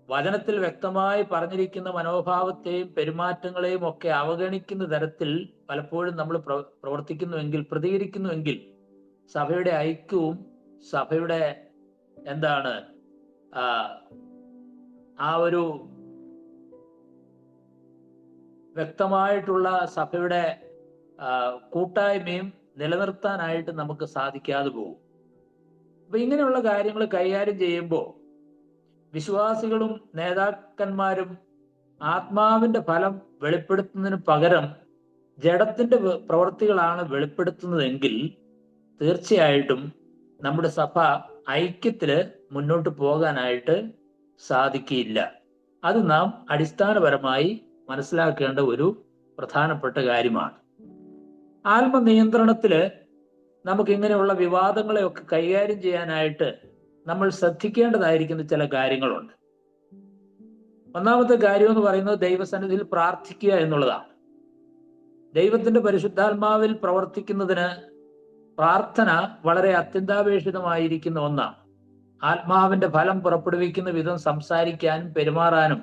വചനത്തിൽ വ്യക്തമായി പറഞ്ഞിരിക്കുന്ന മനോഭാവത്തെയും പെരുമാറ്റങ്ങളെയും ഒക്കെ അവഗണിക്കുന്ന തരത്തിൽ പലപ്പോഴും നമ്മൾ പ്രതികരിക്കുന്നുവെങ്കിൽ സഭയുടെ ഐക്യവും സഭയുടെ ആ ഒരു വ്യക്തമായിട്ടുള്ള സഭയുടെ കൂട്ടായ്മയും നിലനിർത്താനായിട്ട് നമുക്ക് സാധിക്കാതെ പോകും. അപ്പൊ ഇങ്ങനെയുള്ള കാര്യങ്ങൾ കൈകാര്യം ചെയ്യുമ്പോൾ വിശ്വാസികളും നേതാക്കന്മാരും ആത്മാവിന്റെ ഫലം വെളിപ്പെടുത്തുന്നതിന് പകരം ജഡത്തിന്റെ പ്രവൃത്തികളാണ് വെളിപ്പെടുത്തുന്നതെങ്കിൽ തീർച്ചയായിട്ടും നമ്മുടെ സഭ ഐക്യത്തില് മുന്നോട്ട് പോകാനായിട്ട് സാധിക്കില്ല. അത് നാം അടിസ്ഥാനപരമായി മനസ്സിലാക്കേണ്ട ഒരു പ്രധാനപ്പെട്ട കാര്യമാണ്. ആത്മനിയന്ത്രണത്തില് നമുക്ക് ഇങ്ങനെയുള്ള വിവാദങ്ങളെയൊക്കെ കൈകാര്യം ചെയ്യാനായിട്ട് നമ്മൾ ശ്രദ്ധിക്കേണ്ടതായിരിക്കുന്ന ചില കാര്യങ്ങളുണ്ട്. ഒന്നാമത്തെ കാര്യം എന്ന് പറയുന്നത് ദൈവസന്നിധിയിൽ പ്രാർത്ഥിക്കുക എന്നുള്ളതാണ്. ദൈവത്തിന്റെ പരിശുദ്ധാത്മാവിൽ പ്രവർത്തിക്കുന്നതിന് പ്രാർത്ഥന വളരെ അത്യന്താപേക്ഷിതമായിരിക്കുന്ന ഒന്നാണ്. ആത്മാവിന്റെ ഫലം പുറപ്പെടുവിക്കുന്ന വിധം സംസാരിക്കാനും പെരുമാറാനും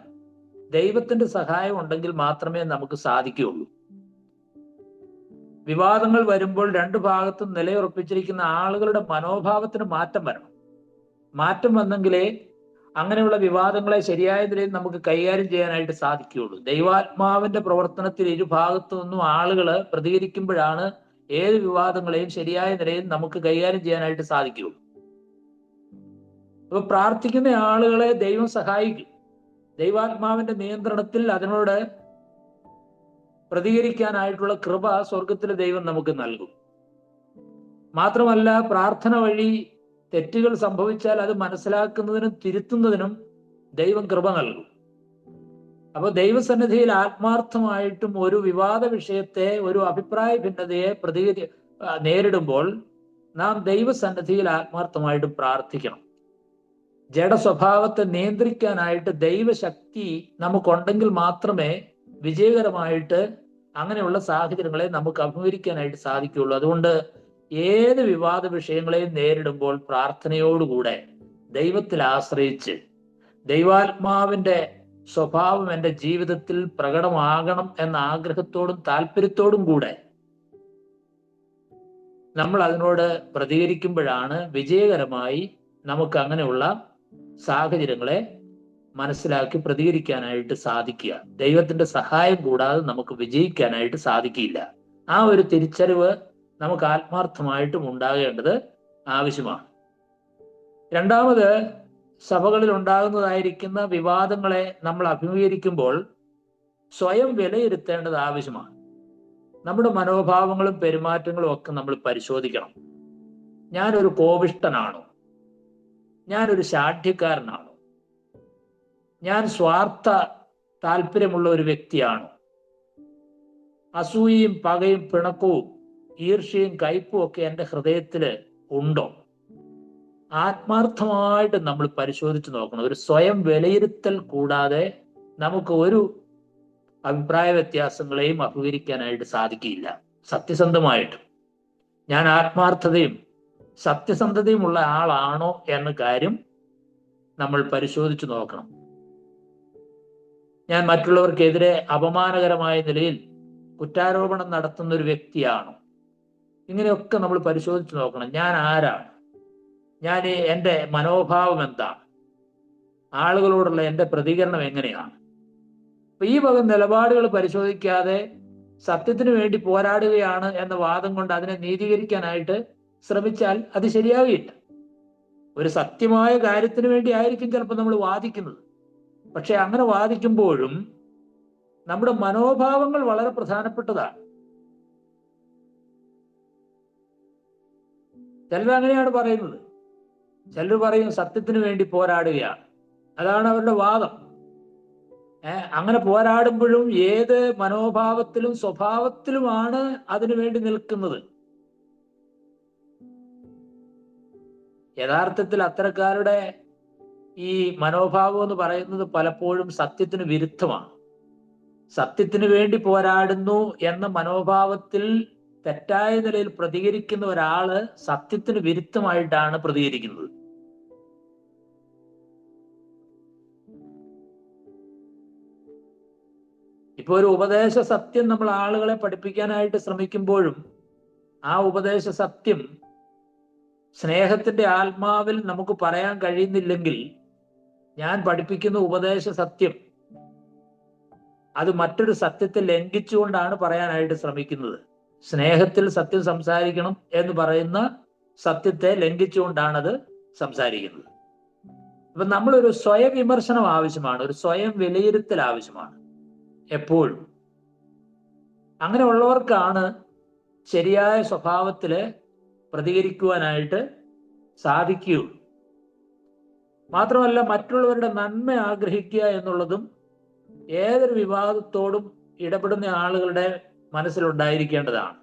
ദൈവത്തിന്റെ സഹായം ഉണ്ടെങ്കിൽ മാത്രമേ നമുക്ക് സാധിക്കുകയുള്ളൂ. വിവാദങ്ങൾ വരുമ്പോൾ രണ്ടു ഭാഗത്തും നിലയുറപ്പിച്ചിരിക്കുന്ന ആളുകളുടെ മനോഭാവത്തിന് മാറ്റം വരണം. മാറ്റം വന്നെങ്കിലേ അങ്ങനെയുള്ള വിവാദങ്ങളെ ശരിയായ നിലയിൽ നമുക്ക് കൈകാര്യം ചെയ്യാനായിട്ട് സാധിക്കുകയുള്ളൂ. ദൈവാത്മാവിന്റെ പ്രവർത്തനത്തിൽ ഇരുഭാഗത്തു നിന്നും ആളുകൾ പ്രതികരിക്കുമ്പോഴാണ് ഏത് വിവാദങ്ങളെയും ശരിയായ നിലയിൽ നമുക്ക് കൈകാര്യം ചെയ്യാനായിട്ട് സാധിക്കുകയുള്ളൂ. അപ്പൊ പ്രാർത്ഥിക്കുന്ന ആളുകളെ ദൈവം സഹായിക്കും. ദൈവാത്മാവിന്റെ നിയന്ത്രണത്തിൽ അതിനോട് പ്രതികരിക്കാനായിട്ടുള്ള കൃപ സ്വർഗത്തിലെ ദൈവം നമുക്ക് നൽകും. മാത്രമല്ല, പ്രാർത്ഥന വഴി തെറ്റുകൾ സംഭവിച്ചാൽ അത് മനസ്സിലാക്കുന്നതിനും തിരുത്തുന്നതിനും ദൈവം കൃപ നൽകും. അപ്പൊ ദൈവസന്നിധിയിൽ ആത്മാർത്ഥമായിട്ടും ഒരു വിവാദ വിഷയത്തെ, ഒരു അഭിപ്രായ ഭിന്നതയെ നേരിടുമ്പോൾ നാം ദൈവസന്നിധിയിൽ ആത്മാർത്ഥമായിട്ടും പ്രാർത്ഥിക്കണം. ജഡസ്വഭാവത്തെ നിയന്ത്രിക്കാനായിട്ട് ദൈവശക്തി നമുക്കുണ്ടെങ്കിൽ മാത്രമേ വിജയകരമായിട്ട് അങ്ങനെയുള്ള സാഹചര്യങ്ങളെ നമുക്ക് അഭിമുഖീകരിക്കാനായിട്ട് സാധിക്കുകയുള്ളൂ. അതുകൊണ്ട് ഏത് വിവാദ വിഷയങ്ങളെയും നേരിടുമ്പോൾ പ്രാർത്ഥനയോടുകൂടെ ദൈവത്തിൽ ആശ്രയിച്ച് ദൈവാത്മാവിന്റെ സ്വഭാവം എൻ്റെ ജീവിതത്തിൽ പ്രകടമാകണം എന്ന ആഗ്രഹത്തോടും താല്പര്യത്തോടും കൂടെ നമ്മൾ അതിനോട് പ്രതികരിക്കുമ്പോഴാണ് വിജയകരമായി നമുക്ക് അങ്ങനെയുള്ള സാഹചര്യങ്ങളെ മനസ്സിലാക്കി പ്രതികരിക്കാനായിട്ട് സാധിക്കുക. ദൈവത്തിന്റെ സഹായം കൂടാതെ നമുക്ക് വിജയിക്കാനായിട്ട് സാധിക്കില്ല. ആ ഒരു തിരിച്ചറിവ് നമുക്ക് ആത്മാർത്ഥമായിട്ടും ഉണ്ടാകേണ്ടത് ആവശ്യമാണ്. രണ്ടാമത്, സഭകളിൽ ഉണ്ടാകുന്നതായിരിക്കുന്ന വിവാദങ്ങളെ നമ്മൾ അഭിമുഖീകരിക്കുമ്പോൾ സ്വയം വിലയിരുത്തേണ്ടത് ആവശ്യമാണ്. നമ്മുടെ മനോഭാവങ്ങളും പെരുമാറ്റങ്ങളും ഒക്കെ നമ്മൾ പരിശോധിക്കണം. ഞാനൊരു കോപിഷ്ഠനാണോ? ഞാനൊരു ശാഠ്യക്കാരനാണോ? ഞാൻ സ്വാർത്ഥ താല്പര്യമുള്ള ഒരു വ്യക്തിയാണോ? അസൂയയും പകയും പിണക്കവും ഈർഷ്യയും കയ്പും ഒക്കെ എൻ്റെ ഹൃദയത്തിൽ ഉണ്ടോ? ആത്മാർത്ഥമായിട്ട് നമ്മൾ പരിശോധിച്ച് നോക്കണം. ഒരു സ്വയം വിലയിരുത്തൽ കൂടാതെ നമുക്ക് ഒരു അഭിപ്രായ വ്യത്യാസങ്ങളെയും അഭിമുഖീകരിക്കാനായിട്ട് സാധിക്കില്ല. സത്യസന്ധമായിട്ട് ഞാൻ ആത്മാർത്ഥതയും സത്യസന്ധതയുമുള്ള ആളാണോ എന്ന കാര്യം നമ്മൾ പരിശോധിച്ച് നോക്കണം. ഞാൻ മറ്റുള്ളവർക്കെതിരെ അപമാനകരമായ നിലയിൽ കുറ്റാരോപണം നടത്തുന്ന ഒരു വ്യക്തിയാണോ? ഇങ്ങനെയൊക്കെ നമ്മൾ പരിശോധിച്ച് നോക്കണം. ഞാൻ ആരാണ്? ഞാൻ എൻ്റെ മനോഭാവം എന്താണ്? ആളുകളോടുള്ള എൻ്റെ പ്രതികരണം എങ്ങനെയാണ്? അപ്പൊ ഈ വക നിലപാടുകൾ പരിശോധിക്കാതെ സത്യത്തിന് വേണ്ടി പോരാടുകയാണ് എന്ന വാദം കൊണ്ട് അതിനെ നീതീകരിക്കാനായിട്ട് ശ്രമിച്ചാൽ അത് ശരിയാവുകയില്ല. ഒരു സത്യമായ കാര്യത്തിന് വേണ്ടി ആയിരിക്കും ചിലപ്പോൾ നമ്മൾ വാദിക്കുന്നത്. പക്ഷെ അങ്ങനെ വാദിക്കുമ്പോഴും നമ്മുടെ മനോഭാവങ്ങൾ വളരെ പ്രധാനപ്പെട്ടതാണ്. ചിലർ അങ്ങനെയാണ് പറയുന്നത്. ചിലർ പറയും സത്യത്തിന് വേണ്ടി പോരാടുകയാണ്, അതാണ് അവരുടെ വാദം. അങ്ങനെ പോരാടുമ്പോഴും ഏത് മനോഭാവത്തിലും സ്വഭാവത്തിലുമാണ് അതിനു വേണ്ടി നിൽക്കുന്നത്? യഥാർത്ഥത്തിൽ അത്തരക്കാരുടെ ഈ മനോഭാവം എന്ന് പറയുന്നത് പലപ്പോഴും സത്യത്തിന് വിരുദ്ധമാണ്. സത്യത്തിന് വേണ്ടി പോരാടുന്നു എന്ന മനോഭാവത്തിൽ തെറ്റായ നിലയിൽ പ്രതികരിക്കുന്ന ഒരാള് സത്യത്തിന് വിരുദ്ധമായിട്ടാണ് പ്രതികരിക്കുന്നത്. ഇപ്പൊ ഒരു ഉപദേശ സത്യം നമ്മൾ ആളുകളെ പഠിപ്പിക്കാനായിട്ട് ശ്രമിക്കുമ്പോഴും ആ ഉപദേശ സത്യം സ്നേഹത്തിന്റെ ആത്മാവിൽ നമുക്ക് പറയാൻ കഴിയുന്നില്ലെങ്കിൽ ഞാൻ പഠിപ്പിക്കുന്ന ഉപദേശ സത്യം അത് മറ്റൊരു സത്യത്തെ ലംഘിച്ചുകൊണ്ടാണ് പറയാനായിട്ട് ശ്രമിക്കുന്നത്. സ്നേഹത്തിൽ സത്യം സംസാരിക്കണം എന്ന് പറയുന്ന സത്യത്തെ ലംഘിച്ചുകൊണ്ടാണത് സംസാരിക്കുന്നത്. അപ്പൊ നമ്മളൊരു സ്വയം വിമർശനം ആവശ്യമാണ്, ഒരു സ്വയം വിലയിരുത്തൽ ആവശ്യമാണ് എപ്പോഴും. അങ്ങനെയുള്ളവർക്കാണ് ശരിയായ സ്വഭാവത്തില് പ്രതികരിക്കുവാനായിട്ട് സാധിക്കുകയുള്ളൂ. മാത്രമല്ല, മറ്റുള്ളവരുടെ നന്മ ആഗ്രഹിക്കുക എന്നുള്ളതും ഏതൊരു വിവാദത്തോടും ഇടപെടുന്ന ആളുകളുടെ മനസ്സിലുണ്ടായിരിക്കേണ്ടതാണ്.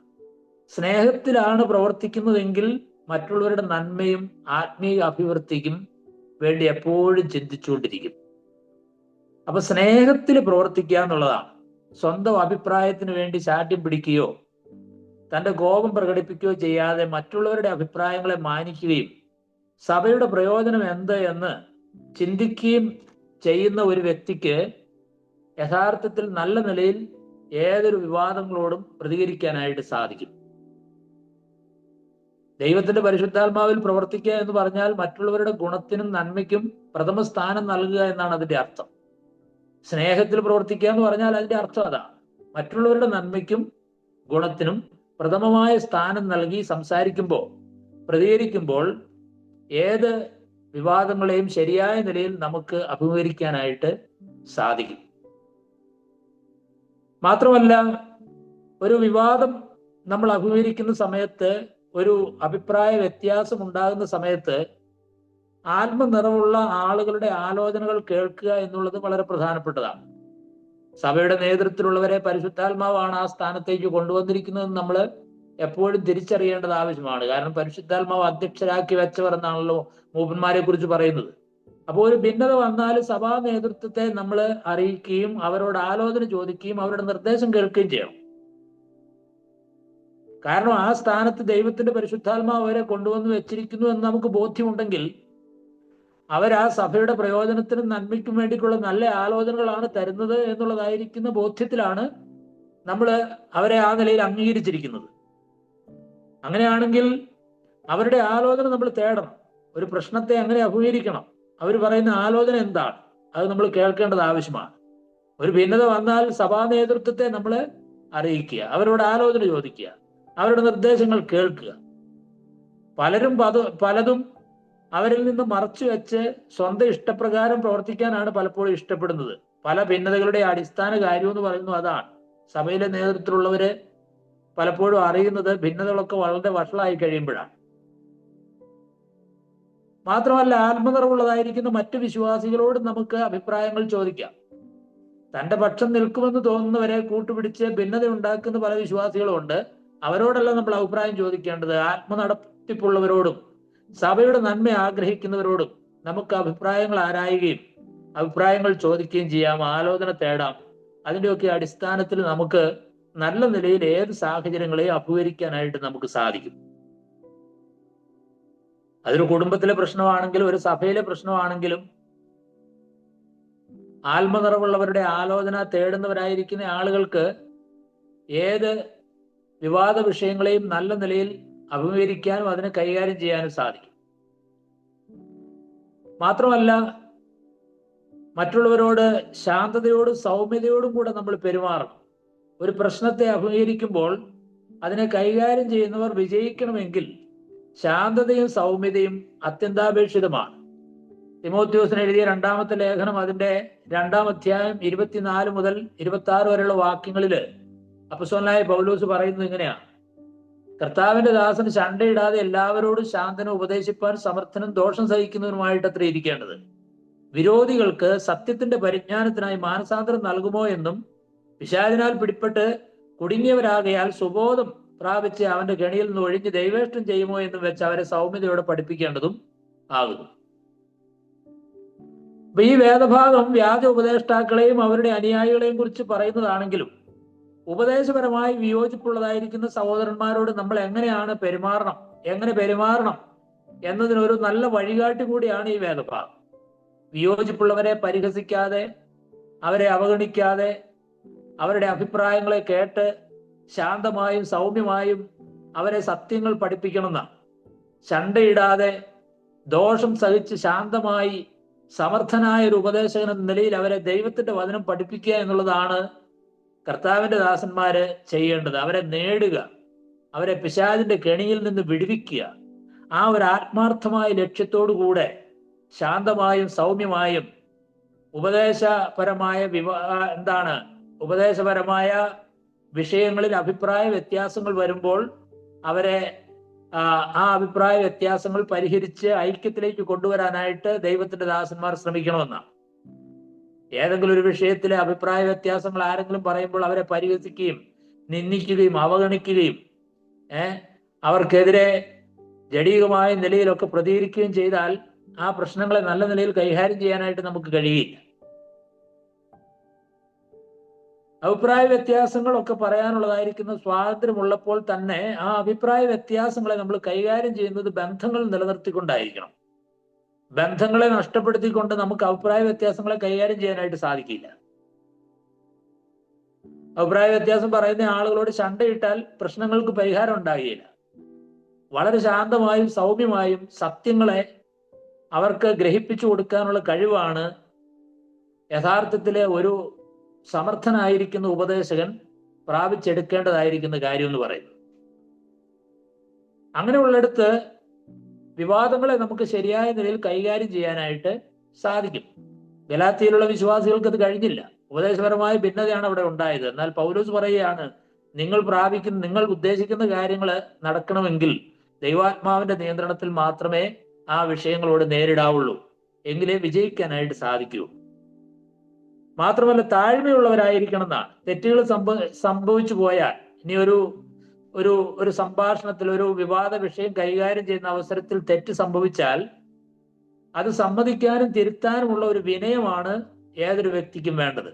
സ്നേഹത്തിലാണ് പ്രവർത്തിക്കുന്നതെങ്കിൽ മറ്റുള്ളവരുടെ നന്മയും ആത്മീയ അഭിവൃദ്ധിക്കും വേണ്ടി എപ്പോഴും ചിന്തിച്ചുകൊണ്ടിരിക്കും. അപ്പൊ സ്നേഹത്തിൽ പ്രവർത്തിക്കുക എന്നുള്ളതാണ്. സ്വന്തം അഭിപ്രായത്തിന് വേണ്ടി ശാഠ്യം പിടിക്കുകയോ തന്റെ കോപം പ്രകടിപ്പിക്കുകയോ ചെയ്യാതെ മറ്റുള്ളവരുടെ അഭിപ്രായങ്ങളെ മാനിക്കുകയും സഭയുടെ പ്രയോജനം എന്ത് എന്ന് ചിന്തിക്കുകയും ചെയ്യുന്ന ഒരു വ്യക്തിക്ക് യഥാർത്ഥത്തിൽ നല്ല നിലയിൽ ഏതൊരു വിവാദങ്ങളോടും പ്രതികരിക്കാനായിട്ട് സാധിക്കും. ദൈവത്തിന്റെ പരിശുദ്ധാത്മാവിൽ പ്രവർത്തിക്കുക എന്ന് പറഞ്ഞാൽ മറ്റുള്ളവരുടെ ഗുണത്തിനും നന്മയ്ക്കും പ്രഥമ സ്ഥാനം നൽകുക എന്നാണ് അതിന്റെ അർത്ഥം. സ്നേഹത്തിൽ പ്രവർത്തിക്കുക എന്ന് പറഞ്ഞാൽ അതിന്റെ അർത്ഥം അതാണ്. മറ്റുള്ളവരുടെ നന്മയ്ക്കും ഗുണത്തിനും പ്രഥമമായ സ്ഥാനം നൽകി സംസാരിക്കുമ്പോൾ, പ്രതികരിക്കുമ്പോൾ ഏത് വിവാദങ്ങളെയും ശരിയായ നിലയിൽ നമുക്ക് അഭിമുഖീകരിക്കാനായിട്ട് സാധിക്കും. മാത്രമല്ല, ഒരു വിവാദം നമ്മൾ അഭിമുഖീകരിക്കുന്ന സമയത്ത്, ഒരു അഭിപ്രായ വ്യത്യാസം ഉണ്ടാകുന്ന സമയത്ത് ആത്മനിറവുള്ള ആളുകളുടെ ആലോചനകൾ കേൾക്കുക എന്നുള്ളത് വളരെ പ്രധാനപ്പെട്ടതാണ്. സഭയുടെ നേതൃത്വത്തിലുള്ളവരെ പരിശുദ്ധാത്മാവാണ് ആ സ്ഥാനത്തേക്ക് കൊണ്ടുവന്നിരിക്കുന്നത് നമ്മൾ എപ്പോഴും തിരിച്ചറിയേണ്ടത് ആവശ്യമാണ്. കാരണം പരിശുദ്ധാത്മാവ് അധ്യക്ഷരാക്കി വെച്ചവർ എന്നാണല്ലോ മൂപ്പന്മാരെ കുറിച്ച് പറയുന്നത്. അപ്പോൾ ഒരു ഭിന്നത വന്നാൽ സഭാ നേതൃത്വത്തെ നമ്മൾ അറിയിക്കുകയും അവരോട് ആലോചന ചോദിക്കുകയും അവരുടെ നിർദ്ദേശം കേൾക്കുകയും ചെയ്യണം. കാരണം ആ സ്ഥാനത്ത് ദൈവത്തിന്റെ പരിശുദ്ധാത്മാവ് അവരെ കൊണ്ടുവന്ന് വെച്ചിരിക്കുന്നു എന്ന് നമുക്ക് ബോധ്യമുണ്ടെങ്കിൽ അവർ ആ സഭയുടെ പ്രയോജനത്തിനും നന്മയ്ക്കും വേണ്ടിയിട്ടുള്ള നല്ല ആലോചനകളാണ് തരുന്നത് എന്നുള്ളതായിരിക്കുന്ന ബോധ്യത്തിലാണ് നമ്മൾ അവരെ ആ നിലയിൽ അംഗീകരിച്ചിരിക്കുന്നത്. അങ്ങനെയാണെങ്കിൽ അവരുടെ ആലോചന നമ്മൾ തേടണം. ഒരു പ്രശ്നത്തെ എങ്ങനെ അഭിമുഖീകരിക്കണം, അവർ പറയുന്ന ആലോചന എന്താണ്, അത് നമ്മൾ കേൾക്കേണ്ടത് ആവശ്യമാണ്. ഒരു ഭിന്നത വന്നാൽ സഭാ നേതൃത്വത്തെ നമ്മൾ അറിയിക്കുക, അവരോട് ആലോചന ചോദിക്കുക, അവരുടെ നിർദ്ദേശങ്ങൾ കേൾക്കുക. പലതും അവരിൽ നിന്ന് മറച്ചു വെച്ച് സ്വന്തം ഇഷ്ടപ്രകാരം പ്രവർത്തിക്കാനാണ് പലപ്പോഴും ഇഷ്ടപ്പെടുന്നത്. പല ഭിന്നതകളുടെ അടിസ്ഥാന കാര്യം എന്ന് പറയുന്നത് അതാണ്. സഭയിലെ നേതൃത്വത്തിലുള്ളവര് പലപ്പോഴും അറിയുന്നത് ഭിന്നതകളൊക്കെ വളരെ വഷളായി കഴിയുമ്പോഴാണ്. മാത്രമല്ല, ആത്മനിറവുള്ളതായിരിക്കുന്ന മറ്റു വിശ്വാസികളോട് നമുക്ക് അഭിപ്രായങ്ങൾ ചോദിക്കാം. തന്റെ പക്ഷം നിൽക്കുമെന്ന് തോന്നുന്നവരെ കൂട്ടുപിടിച്ച് ഭിന്നത ഉണ്ടാക്കുന്ന പല വിശ്വാസികളുമുണ്ട്. അവരോടല്ല നമ്മൾ അഭിപ്രായം ചോദിക്കേണ്ടത്. ആത്മനടത്തിപ്പുള്ളവരോടും സഭയുടെ നന്മ ആഗ്രഹിക്കുന്നവരോടും നമുക്ക് അഭിപ്രായങ്ങൾ ആരായുകയും അഭിപ്രായങ്ങൾ ചോദിക്കുകയും ചെയ്യാം, ആലോചന തേടാം. അതിൻ്റെയൊക്കെ അടിസ്ഥാനത്തിൽ നമുക്ക് നല്ല നിലയിൽ ഏത് സാഹചര്യങ്ങളെയും അഭിമുഖീകരിക്കാനായിട്ട് നമുക്ക് സാധിക്കും. അതൊരു കുടുംബത്തിലെ പ്രശ്നമാണെങ്കിലും ഒരു സഭയിലെ പ്രശ്നമാണെങ്കിലും ആത്മനിറവുള്ളവരുടെ ആലോചന തേടുന്നവരായിരിക്കുന്ന ആളുകൾക്ക് ഏത് വിവാദ വിഷയങ്ങളെയും നല്ല നിലയിൽ അഭിമുഖീകരിക്കാനും അതിനെ കൈകാര്യം ചെയ്യാനും സാധിക്കും. മാത്രമല്ല, മറ്റുള്ളവരോട് ശാന്തതയോടും സൗമ്യതയോടും കൂടെ നമ്മൾ പെരുമാറണം. ഒരു പ്രശ്നത്തെ അഭിമുഖീകരിക്കുമ്പോൾ അതിനെ കൈകാര്യം ചെയ്യുന്നവർ വിജയിക്കണമെങ്കിൽ ശാന്തതയും സൗമ്യതയും അത്യന്താപേക്ഷിതമാണ്. തിമോത്തിയോസിന് എഴുതിയ 2-ാമത്തെ ലേഖനം അതിന്റെ 2-ാം അധ്യായം 24 മുതൽ 26 വരെയുള്ള വാക്യങ്ങളില് അപ്പോസ്തലനായ പൗലോസ് പറയുന്നത് ഇങ്ങനെയാണ്: കർത്താവിന്റെ ദാസൻ ശണ്ടയിടാതെ എല്ലാവരോടും ശാന്തനും ഉപദേശിപ്പാൻ സമർത്ഥനും ദോഷം സഹിക്കുന്നവനുമായിട്ട് അത്ര ഇരിക്കേണ്ടത്. വിരോധികൾക്ക് സത്യത്തിന്റെ പരിജ്ഞാനത്തിനായി മാനസാന്തരം നൽകുമോ എന്നും പിശാചിനാൽ പിടിപ്പെട്ട് കുടുങ്ങിയവരാകയാൽ സുബോധം പ്രാപിച്ച് അവന്റെ ഗണിയിൽ നിന്ന് ഒഴിഞ്ഞ് ദൈവേഷ്ടം ചെയ്യുമോ എന്നും വെച്ച് അവരെ സൗമ്യതയോടെ പഠിപ്പിക്കേണ്ടതും ആകുന്നു. അപ്പൊ ഈ വേദഭാഗം വ്യാജ ഉപദേഷ്ടാക്കളെയും അവരുടെ അനുയായികളെയും കുറിച്ച് പറയുന്നതാണെങ്കിലും ഉപദേശപരമായി വിയോജിപ്പുള്ളതായിരിക്കുന്ന സഹോദരന്മാരോട് നമ്മൾ എങ്ങനെ പെരുമാറണം എന്നതിനൊരു നല്ല വഴികാട്ടി കൂടിയാണ് ഈ വേദഭാഗം. വിയോജിപ്പുള്ളവരെ പരിഹസിക്കാതെ, അവരെ അവഗണിക്കാതെ, അവരുടെ അഭിപ്രായങ്ങളെ കേട്ട് ശാന്തമായും സൗമ്യമായും അവരെ സത്യങ്ങൾ പഠിപ്പിക്കണമെന്നാണ്. ശണ്ടയിടാതെ ദോഷം സഹിച്ച് ശാന്തമായി സമർത്ഥനായ ഒരു ഉപദേശകൻ എന്ന നിലയിൽ അവരെ ദൈവത്തിന്റെ വചനം പഠിപ്പിക്കുക എന്നുള്ളതാണ് കർത്താവിന്റെ ദാസന്മാര് ചെയ്യേണ്ടത്. അവരെ നേടുക, അവരെ പിശാചിന്റെ കെണിയിൽ നിന്ന് വിടുവിക്കുക. ആ ഒരു ആത്മാർത്ഥമായ ലക്ഷ്യത്തോടു കൂടെ ശാന്തമായും സൗമ്യമായും ഉപദേശപരമായ വിഷയങ്ങളിൽ അഭിപ്രായ വ്യത്യാസങ്ങൾ വരുമ്പോൾ അവരെ ആ അഭിപ്രായ വ്യത്യാസങ്ങൾ പരിഹരിച്ച് ഐക്യത്തിലേക്ക് കൊണ്ടുവരാനായിട്ട് ദൈവത്തിന്റെ ദാസന്മാർ ശ്രമിക്കണമെന്നാണ്. ഏതെങ്കിലും ഒരു വിഷയത്തിലെ അഭിപ്രായ വ്യത്യാസങ്ങൾ ആരെങ്കിലും പറയുമ്പോൾ അവരെ പരിഹസിക്കുകയും നിന്ദിക്കുകയും അവഗണിക്കുകയും അവർക്കെതിരെ ജഡീകമായ നിലയിലൊക്കെ പ്രതികരിക്കുകയും ചെയ്താൽ ആ പ്രശ്നങ്ങളെ നല്ല നിലയിൽ കൈകാര്യം ചെയ്യാനായിട്ട് നമുക്ക് കഴിയില്ല. അഭിപ്രായ വ്യത്യാസങ്ങളൊക്കെ പറയാനുള്ളതായിരിക്കുന്ന സ്വാതന്ത്ര്യമുള്ളപ്പോൾ തന്നെ ആ അഭിപ്രായ വ്യത്യാസങ്ങളെ നമ്മൾ കൈകാര്യം ചെയ്യുന്നത് ബന്ധങ്ങൾ നിലനിർത്തിക്കൊണ്ടായിരിക്കണം. ബന്ധങ്ങളെ നഷ്ടപ്പെടുത്തിക്കൊണ്ട് നമുക്ക് അഭിപ്രായ വ്യത്യാസങ്ങളെ കൈകാര്യം ചെയ്യാനായിട്ട് സാധിക്കില്ല. അഭിപ്രായ വ്യത്യാസം പറയുന്ന ആളുകളോട് ശണ്ടയിട്ടാൽ പ്രശ്നങ്ങൾക്ക് പരിഹാരം ഉണ്ടാകുകയില്ല. വളരെ ശാന്തമായും സൗമ്യമായും സത്യങ്ങളെ അവർക്ക് ഗ്രഹിപ്പിച്ചു കൊടുക്കാനുള്ള കഴിവാണ് യഥാർത്ഥത്തിലെ ഒരു സമർത്ഥനായിരിക്കുന്ന ഉപദേശകൻ പ്രാപിച്ചെടുക്കേണ്ടതായിരിക്കുന്ന കാര്യം എന്ന് പറയുന്നത്. അങ്ങനെയുള്ളിടത്ത് വിവാദങ്ങളെ നമുക്ക് ശരിയായ നിലയിൽ കൈകാര്യം ചെയ്യാനായിട്ട് സാധിക്കും. ഗലാത്യയിലുള്ള വിശ്വാസികൾക്ക് അത് കഴിഞ്ഞില്ല. ഉപദേശപരമായ ഭിന്നതയാണ് അവിടെ ഉണ്ടായത്. എന്നാൽ പൗലോസ് പറയുകയാണ്, നിങ്ങൾ ഉദ്ദേശിക്കുന്ന കാര്യങ്ങൾ നടക്കണമെങ്കിൽ ദൈവാത്മാവിന്റെ നിയന്ത്രണത്തിൽ മാത്രമേ ആ വിഷയങ്ങളോട് നേരിടാവുള്ളൂ, എങ്കിലേ വിജയിക്കാനായിട്ട് സാധിക്കൂ. മാത്രമല്ല, താഴ്മയുള്ളവരായിരിക്കണം എന്നാണ്. തെറ്റുകൾ സംഭവിച്ചു പോയാൽ, ഇനി ഒരു സംഭാഷണത്തിൽ ഒരു വിവാദ വിഷയം കൈകാര്യം ചെയ്യുന്ന അവസരത്തിൽ തെറ്റ് സംഭവിച്ചാൽ അത് സമ്മതിക്കാനും തിരുത്താനുമുള്ള ഒരു വിനയമാണ് ഏതൊരു വ്യക്തിക്കും വേണ്ടത്.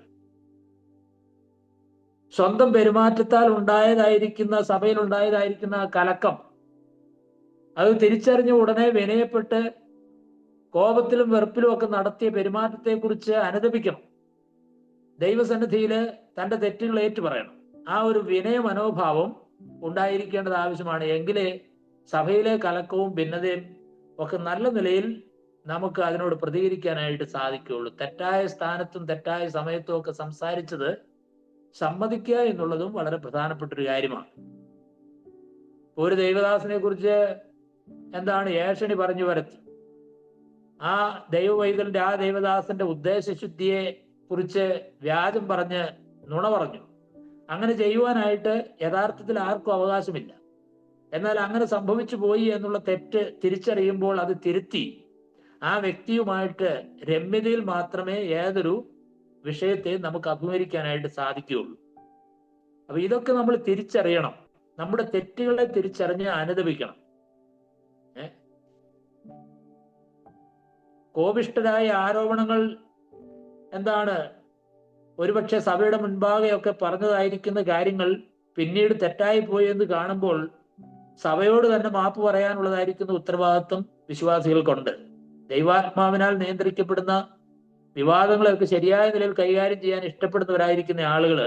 സ്വന്തം പെരുമാറ്റത്താൽ ഉണ്ടായതായിരിക്കുന്ന, സഭയിൽ ഉണ്ടായതായിരിക്കുന്ന കലക്കം അത് തിരിച്ചറിഞ്ഞ ഉടനെ വിനയപ്പെട്ട് കോപത്തിലും വെറുപ്പിലും ഒക്കെ നടത്തിയ പെരുമാറ്റത്തെക്കുറിച്ച് അനുതപിക്കണം. ദൈവസന്നിധിയിൽ തന്റെ തെറ്റുകൾ ഏറ്റുപറയണം. ആ ഒരു വിനയ മനോഭാവം ഉണ്ടായിരിക്കേണ്ടത് ആവശ്യമാണ്. എങ്കിലേ സഭയിലെ കലക്കവും ഭിന്നതയും ഒക്കെ നല്ല നിലയിൽ നമുക്ക് അതിനോട് പ്രതികരിക്കാനായിട്ട് സാധിക്കുകയുള്ളൂ. തെറ്റായ സ്ഥാനത്തും തെറ്റായ സമയത്തും ഒക്കെ സംസാരിച്ചത് സമ്മതിക്കുക എന്നുള്ളതും വളരെ പ്രധാനപ്പെട്ട ഒരു കാര്യമാണ്. ഒരു ദൈവദാസനെ കുറിച്ച് ഏഷണി പറഞ്ഞു വരത്തി. ആ ദൈവവൈതലിന്റെ, ആ ദൈവദാസന്റെ ഉദ്ദേശശുദ്ധിയെ കുറിച്ച് വ്യാജം പറഞ്ഞ് നുണ പറഞ്ഞു. അങ്ങനെ ചെയ്യുവാനായിട്ട് യഥാർത്ഥത്തിൽ ആർക്കും അവകാശമില്ല. എന്നാൽ അങ്ങനെ സംഭവിച്ചു പോയി എന്നുള്ള തെറ്റ് തിരിച്ചറിയുമ്പോൾ അത് തിരുത്തി ആ വ്യക്തിയുമായിട്ട് രമ്യതയിൽ മാത്രമേ ഏതൊരു വിഷയത്തെയും നമുക്ക് അഭിമുഖീകരിക്കാനായിട്ട് സാധിക്കുകയുള്ളൂ. അപ്പൊ ഇതൊക്കെ നമ്മൾ തിരിച്ചറിയണം. നമ്മുടെ തെറ്റുകളെ തിരിച്ചറിഞ്ഞ് അനുദപിക്കണം. കോപിഷ്ഠരായ ആരോപണങ്ങൾ ഒരുപക്ഷെ സഭയുടെ മുൻപാകെയൊക്കെ പറഞ്ഞതായിരിക്കുന്ന കാര്യങ്ങൾ പിന്നീട് തെറ്റായി പോയി എന്ന് കാണുമ്പോൾ സഭയോട് തന്നെ മാപ്പ് പറയാനുള്ളതായിരിക്കുന്ന ഉത്തരവാദിത്വം വിശ്വാസികൾക്കുണ്ട്. ദൈവാത്മാവിനാൽ നിയന്ത്രിക്കപ്പെടുന്ന വിവാദങ്ങളെയൊക്കെ ശരിയായ നിലയിൽ കൈകാര്യം ചെയ്യാൻ ഇഷ്ടപ്പെടുന്നവരായിരിക്കുന്ന ആളുകൾ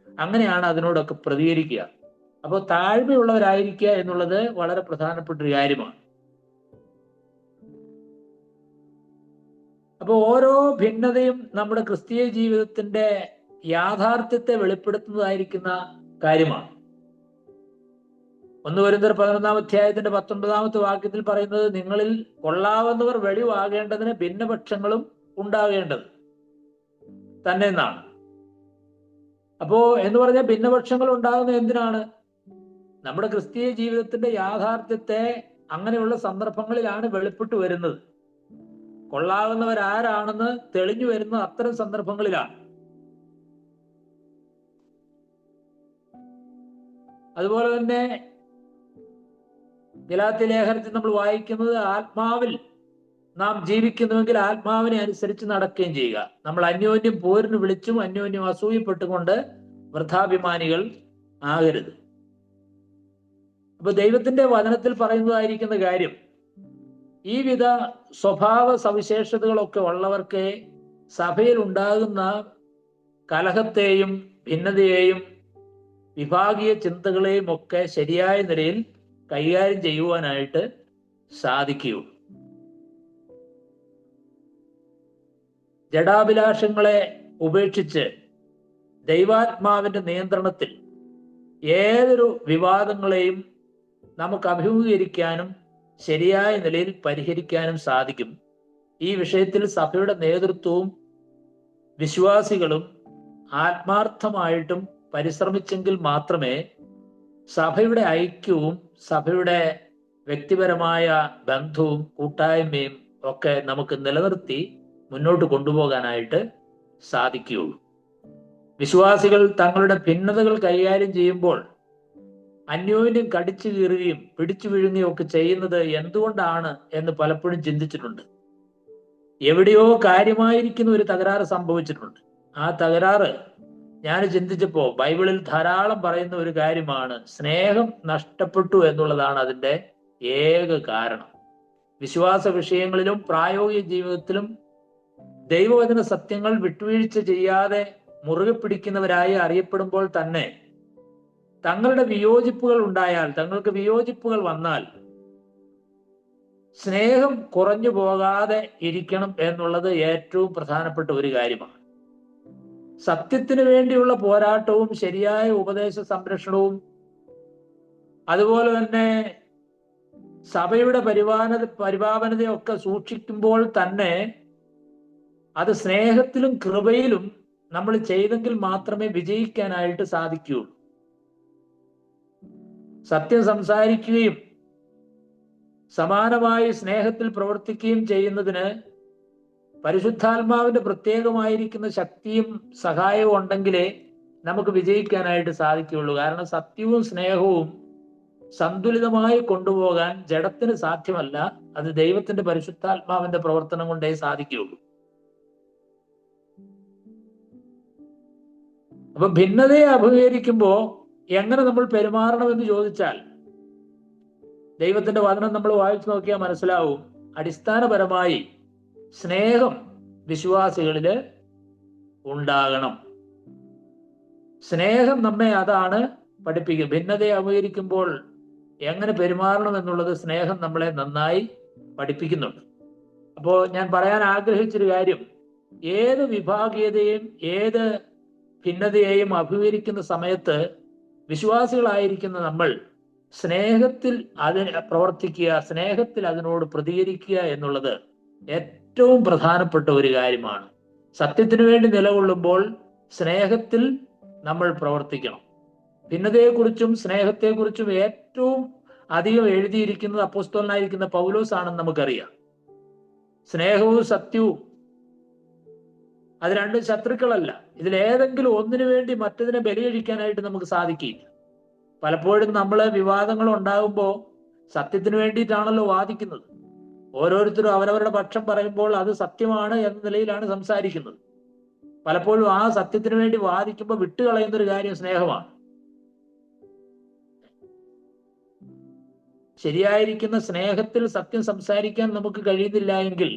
അങ്ങനെയാണ് അതിനോടൊക്കെ പ്രതികരിക്കുക. അപ്പോൾ താഴ്മയുള്ളവരായിരിക്കുക എന്നുള്ളത് വളരെ പ്രധാനപ്പെട്ട ഒരു കാര്യമാണ്. അപ്പോൾ ഓരോ ഭിന്നതയും നമ്മുടെ ക്രിസ്തീയ ജീവിതത്തിന്റെ യാഥാർത്ഥ്യത്തെ വെളിപ്പെടുത്തുന്നതായിരിക്കുന്ന കാര്യമാണ്. 1 കൊരിന്ത്യർ 11-ാം അധ്യായത്തിന്റെ 19-ാമത്തെ വാക്യത്തിൽ പറയുന്നത്, നിങ്ങളിൽ കൊള്ളാവുന്നവർ വെളിവാകേണ്ടതിന് ഭിന്നപക്ഷങ്ങളും ഉണ്ടാകേണ്ടത് തന്നെ എന്നാണ്. അപ്പോ എന്ന് പറഞ്ഞാൽ ഭിന്നപക്ഷങ്ങൾ ഉണ്ടാകുന്നത് എന്തിനാണ്? നമ്മുടെ ക്രിസ്തീയ ജീവിതത്തിന്റെ യാഥാർത്ഥ്യത്തെ അങ്ങനെയുള്ള സന്ദർഭങ്ങളിലാണ് വെളിപ്പെട്ടു വരുന്നത്. കൊള്ളാവുന്നവരാരാണെന്ന് തെളിഞ്ഞു വരുന്ന അത്തരം സന്ദർഭങ്ങളിലാണ്. അതുപോലെ തന്നെ ഗലാത്യ ലേഖനത്തിൽ നമ്മൾ വായിക്കുന്നത്, ആത്മാവിൽ നാം ജീവിക്കുന്നുവെങ്കിൽ ആത്മാവിനെ അനുസരിച്ച് നടക്കുകയും ചെയ്യുക. നമ്മൾ അന്യോന്യം പോരിന് വിളിച്ചും അന്യോന്യം അസൂയപ്പെട്ടുകൊണ്ട് വൃഥാഭിമാനികൾ ആകരുത്. അപ്പൊ ദൈവത്തിന്റെ വചനത്തിൽ പറയുന്നതായിരിക്കുന്ന കാര്യം, ഈ വിധ സ്വഭാവ സവിശേഷതകളൊക്കെ ഉള്ളവർക്ക് സഭയിൽ ഉണ്ടാകുന്ന കലഹത്തെയും ഭിന്നതയെയും വിഭാഗീയ ചിന്തകളെയും ഒക്കെ ശരിയായ നിലയിൽ കൈകാര്യം ചെയ്യുവാനായിട്ട് സാധിക്കുകയുള്ളൂ. ജഡാഭിലാഷങ്ങളെ ഉപേക്ഷിച്ച് ദൈവാത്മാവിന്റെ നിയന്ത്രണത്തിൽ ഏതൊരു വിവാദങ്ങളെയും നമുക്ക് അഭിമുഖീകരിക്കാനും ശരിയായ നിലയിൽ പരിഹരിക്കാനും സാധിക്കും. ഈ വിഷയത്തിൽ സഭയുടെ നേതൃത്വവും വിശ്വാസികളും ആത്മാർത്ഥമായിട്ടും പരിശ്രമിച്ചെങ്കിൽ മാത്രമേ സഭയുടെ ഐക്യവും സഭയുടെ വ്യക്തിപരമായ ബന്ധവും കൂട്ടായ്മയും ഒക്കെ നമുക്ക് നിലനിർത്തി മുന്നോട്ട് കൊണ്ടുപോകാനായിട്ട് സാധിക്കുകയുള്ളൂ. വിശ്വാസികൾ തങ്ങളുടെ ഭിന്നതകൾ കൈകാര്യം ചെയ്യുമ്പോൾ അന്യോന്യം കടിച്ചു കീറുകയും പിടിച്ചു വീഴുകയും ഒക്കെ ചെയ്യുന്നത് എന്തുകൊണ്ടാണ് എന്ന് പലപ്പോഴും ചിന്തിച്ചിട്ടുണ്ട്. എവിടെയോ കാര്യമായിരിക്കുന്ന ഒരു തകരാറ് സംഭവിച്ചിട്ടുണ്ട്. ആ തകരാറ് ഞാൻ ചിന്തിച്ചപ്പോ ബൈബിളിൽ ധാരാളം പറയുന്ന ഒരു കാര്യമാണ്, സ്നേഹം നഷ്ടപ്പെട്ടു എന്നുള്ളതാണ് അതിന്റെ ഏക കാരണം. വിശ്വാസ വിഷയങ്ങളിലും പ്രായോഗിക ജീവിതത്തിലും ദൈവവചന സത്യങ്ങൾ വിട്ടുവീഴ്ച ചെയ്യാതെ മുറുകെ പിടിക്കുന്നവരായി അറിയപ്പെടുമ്പോൾ തന്നെ തങ്ങളുടെ വിയോജിപ്പുകൾ ഉണ്ടായാൽ, തങ്ങൾക്ക് വിയോജിപ്പുകൾ വന്നാൽ സ്നേഹം കുറഞ്ഞു പോകാതെ ഇരിക്കണം എന്നുള്ളത് ഏറ്റവും പ്രധാനപ്പെട്ട ഒരു കാര്യമാണ്. സത്യത്തിന് വേണ്ടിയുള്ള പോരാട്ടവും ശരിയായ ഉപദേശ സംരക്ഷണവും അതുപോലെ തന്നെ സഭയുടെ പരിപാവനതയൊക്കെ സൂക്ഷിക്കുമ്പോൾ തന്നെ അത് സ്നേഹത്തിലും കൃപയിലും നമ്മൾ ചെയ്തെങ്കിൽ മാത്രമേ വിജയിക്കാനായിട്ട് സാധിക്കുകയുള്ളൂ. സത്യം സംസാരിക്കുകയും സമാനമായി സ്നേഹത്തിൽ പ്രവർത്തിക്കുകയും ചെയ്യുന്നതിന് പരിശുദ്ധാത്മാവിന്റെ പ്രത്യേകമായിരിക്കുന്ന ശക്തിയും സഹായവും ഉണ്ടെങ്കിലേ നമുക്ക് വിജയിക്കാനായിട്ട് സാധിക്കുകയുള്ളൂ. കാരണം സത്യവും സ്നേഹവും സന്തുലിതമായി കൊണ്ടുപോകാൻ ജഡത്തിന് സാധ്യമല്ല. അത് ദൈവത്തിന്റെ പരിശുദ്ധാത്മാവിന്റെ പ്രവർത്തനം കൊണ്ടേ സാധിക്കുകയുള്ളൂ. അപ്പൊ ഭിന്നതയെ അഭിമുഖീകരിക്കുമ്പോൾ എങ്ങനെ നമ്മൾ പെരുമാറണമെന്ന് ചോദിച്ചാൽ, ദൈവത്തിന്റെ വചനം നമ്മൾ വായിച്ചു നോക്കിയാൽ മനസ്സിലാവും. അടിസ്ഥാനപരമായി സ്നേഹം വിശ്വാസികളില് ഉണ്ടാകണം. സ്നേഹം നമ്മെ അതാണ് പഠിപ്പിക്കുക. ഭിന്നതയെ അഭിമുഖീകരിക്കുമ്പോൾ എങ്ങനെ പെരുമാറണം എന്നുള്ളത് സ്നേഹം നമ്മളെ നന്നായി പഠിപ്പിക്കുന്നുണ്ട്. അപ്പോ ഞാൻ പറയാൻ ആഗ്രഹിച്ചൊരു കാര്യം, ഏത് വിഭാഗീയതയും ഏത് ഭിന്നതയെയും അഭിമുഖീകരിക്കുന്ന സമയത്ത് വിശ്വാസികളായിരിക്കുന്ന നമ്മൾ സ്നേഹത്തിൽ അതിന് പ്രവർത്തിക്കുക, സ്നേഹത്തിൽ അതിനോട് പ്രതികരിക്കുക എന്നുള്ളത് ഏറ്റവും പ്രധാനപ്പെട്ട ഒരു കാര്യമാണ്. സത്യത്തിനു വേണ്ടി നിലകൊള്ളുമ്പോൾ സ്നേഹത്തിൽ നമ്മൾ പ്രവർത്തിക്കണം. ഭിന്നതയെക്കുറിച്ചും സ്നേഹത്തെക്കുറിച്ചും ഏറ്റവും അധികം എഴുതിയിരിക്കുന്നത് അപ്പോസ്തലനായിരിക്കുന്ന പൗലോസ് ആണെന്ന് നമുക്കറിയാം. സ്നേഹവും സത്യവും അത് രണ്ടും ശത്രുക്കളല്ല. ഇതിലേതെങ്കിലും ഒന്നിനു വേണ്ടി മറ്റതിനെ ബലികഴിക്കാനായിട്ട് നമുക്ക് സാധിക്കില്ല. പലപ്പോഴും നമ്മൾ വിവാദങ്ങൾ ഉണ്ടാകുമ്പോൾ സത്യത്തിന് വേണ്ടിയിട്ടാണല്ലോ വാദിക്കുന്നത്. ഓരോരുത്തരും അവരവരുടെ പക്ഷം പറയുമ്പോൾ അത് സത്യമാണ് എന്ന നിലയിലാണ് സംസാരിക്കുന്നത്. പലപ്പോഴും ആ സത്യത്തിന് വേണ്ടി വാദിക്കുമ്പോൾ വിട്ടുകളയുന്ന ഒരു കാര്യം സ്നേഹമാണ്. ശരിയായിരിക്കുന്ന സ്നേഹത്തിൽ സത്യം സംസാരിക്കാൻ നമുക്ക് കഴിയുന്നില്ല എങ്കിൽ